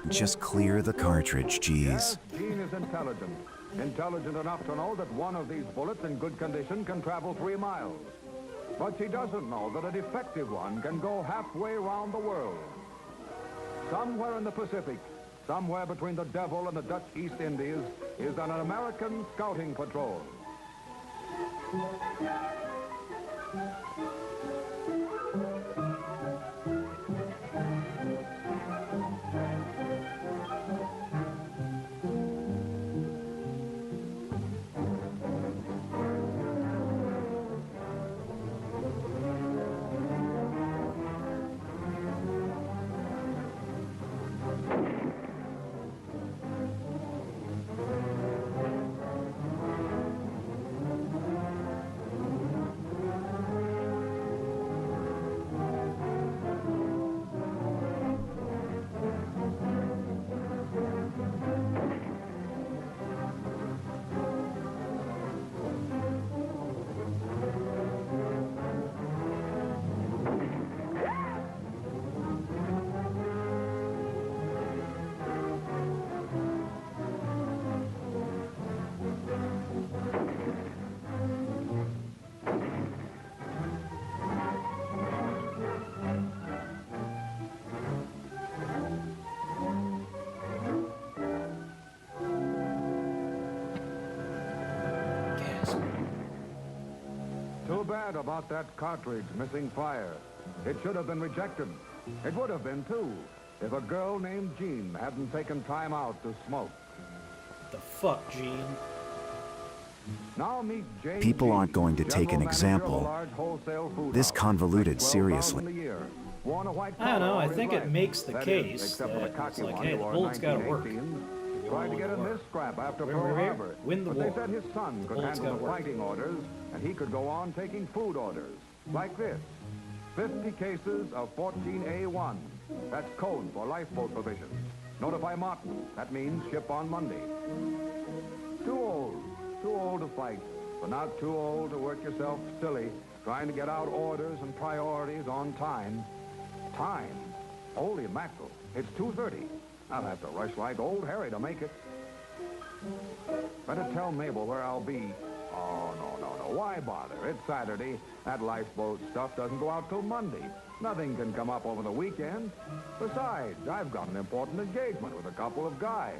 Just clear the cartridge, geez. Yes, Jean is intelligent. Intelligent enough to know that one of these bullets in good condition can travel 3 miles. But she doesn't know that a defective one can go halfway around the world. Somewhere in the Pacific, somewhere between the Devil and the Dutch East Indies, is an American scouting patrol. Too bad about that cartridge missing fire. It should have been rejected. It would have been, too, if a girl named Jean hadn't taken time out to smoke. The fuck, Gene? Now meet Jane People G, aren't going to take an general manager of a example large wholesale food this house. convoluted Makes $12,000 seriously. a year. Worn a white I don't know, collar I all think his it life. makes the That is, case except for that the it's cocky like, one hey, who the wore bullet's gotta work. 1918s. Tried to get in this scrap after Win, Pearl win, Harbor. win the but war. they said his son could bullet's handle the gotta work. fighting orders, and he could go on taking food orders. Like this. 50 cases of 14A1. That's code for lifeboat provisions. Notify Martin. That means ship on Monday. Too old to fight, but not too old to work yourself silly, trying to get out orders and priorities on time. Time? Holy mackerel, it's 2:30. I'll have to rush like old Harry to make it. Better tell Mabel where I'll be. Oh, no. Why bother? It's Saturday. That lifeboat stuff doesn't go out till Monday. Nothing can come up over the weekend. Besides, I've got an important engagement with a couple of guys.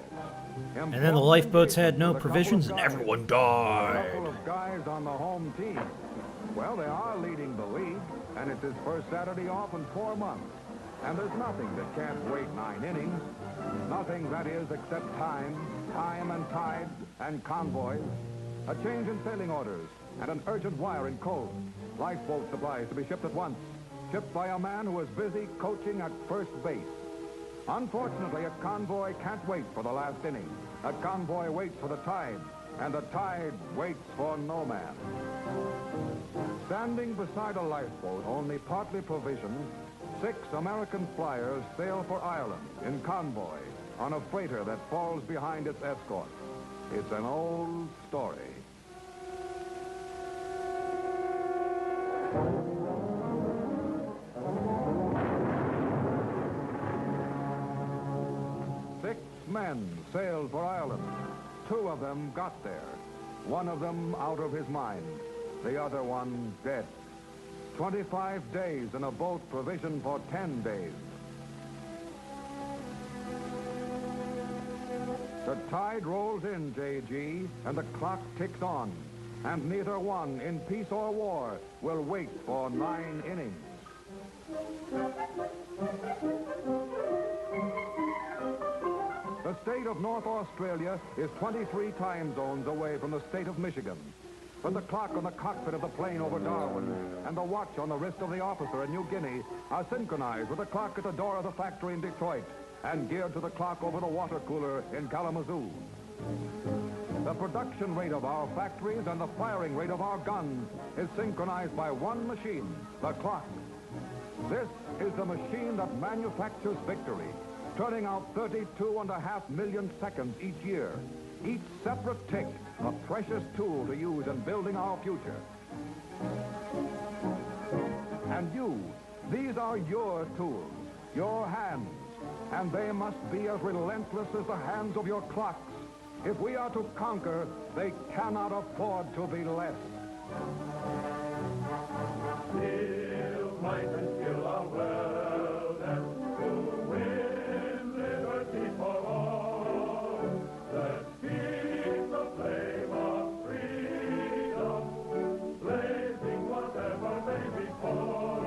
And then the lifeboats had no With a couple provisions of and guys. everyone A died. couple of guys on the home team. Well, they are leading the league, and it's his first Saturday off in 4 months. And there's nothing that can't wait 9 innings. Nothing, that is, except time and tide and convoys. A change in sailing orders and an urgent wire in code. Lifeboat supplies to be shipped at once. Shipped by a man who is busy coaching at first base. Unfortunately, a convoy can't wait for the last inning. A convoy waits for the tide, and the tide waits for no man. Standing beside a lifeboat only partly provisioned, 6 American flyers sail for Ireland in convoy on a freighter that falls behind its escort. It's an old story. Six men sailed for Ireland. 2 of them got there. 1 of them out of his mind. The other one dead. 25 days in a boat provisioned for 10 days. The tide rolls in, J.G., and the clock ticks on. And neither one, in peace or war, will wait for 9 innings. The state of North Australia is 23 time zones away from the state of Michigan. But the clock on the cockpit of the plane over Darwin and the watch on the wrist of the officer in New Guinea are synchronized with the clock at the door of the factory in Detroit and geared to the clock over the water cooler in Kalamazoo. The production rate of our factories and the firing rate of our guns is synchronized by one machine, the clock. This is the machine that manufactures victory, turning out 32.5 million seconds each year. Each separate tick, a precious tool to use in building our future. And you, these are your tools, your hands, and they must be as relentless as the hands of your clocks. If we are to conquer, they cannot afford to be less. Still might and still our world and to win liberty for all. Let's keep the flame of freedom blazing whatever may befall.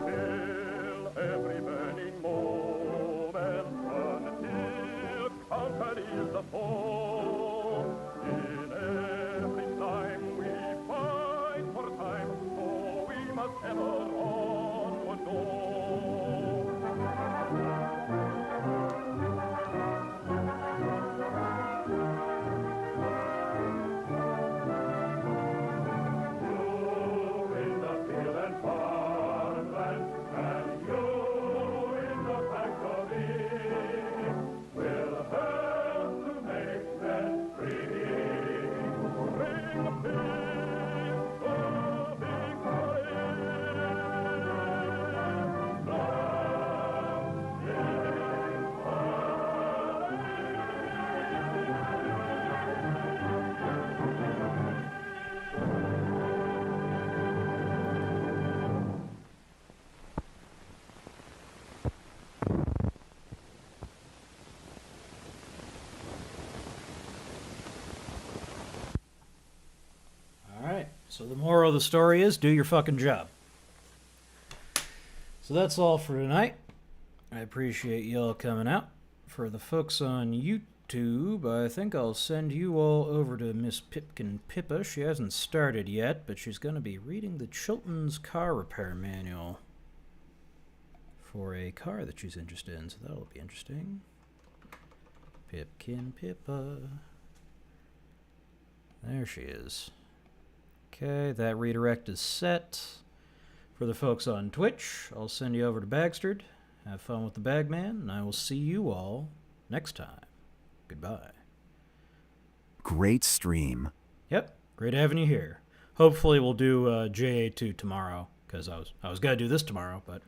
Till every burning moment until conquered is the foe. In every time we So the moral of the story is do your fucking job. So that's all for tonight. I appreciate y'all coming out. For the folks on YouTube, I think I'll send you all over to Miss Pipkin Pippa. She hasn't started yet, but she's going to be reading the Chilton's car repair manual for a car that she's interested in, so that'll be interesting. Pipkin Pippa. There she is. Okay, that redirect is set. For the folks on Twitch, I'll send you over to Bagsterd. Have fun with the Bagman, and I will see you all next time. Goodbye. Great stream. Yep, great having you here. Hopefully we'll do JA2 tomorrow, because I was going to do this tomorrow, but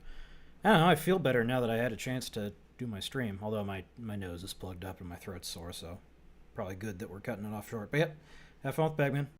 I don't know, I feel better now that I had a chance to do my stream, although my nose is plugged up and my throat's sore, so probably good that we're cutting it off short. But yep, have fun with Bagman.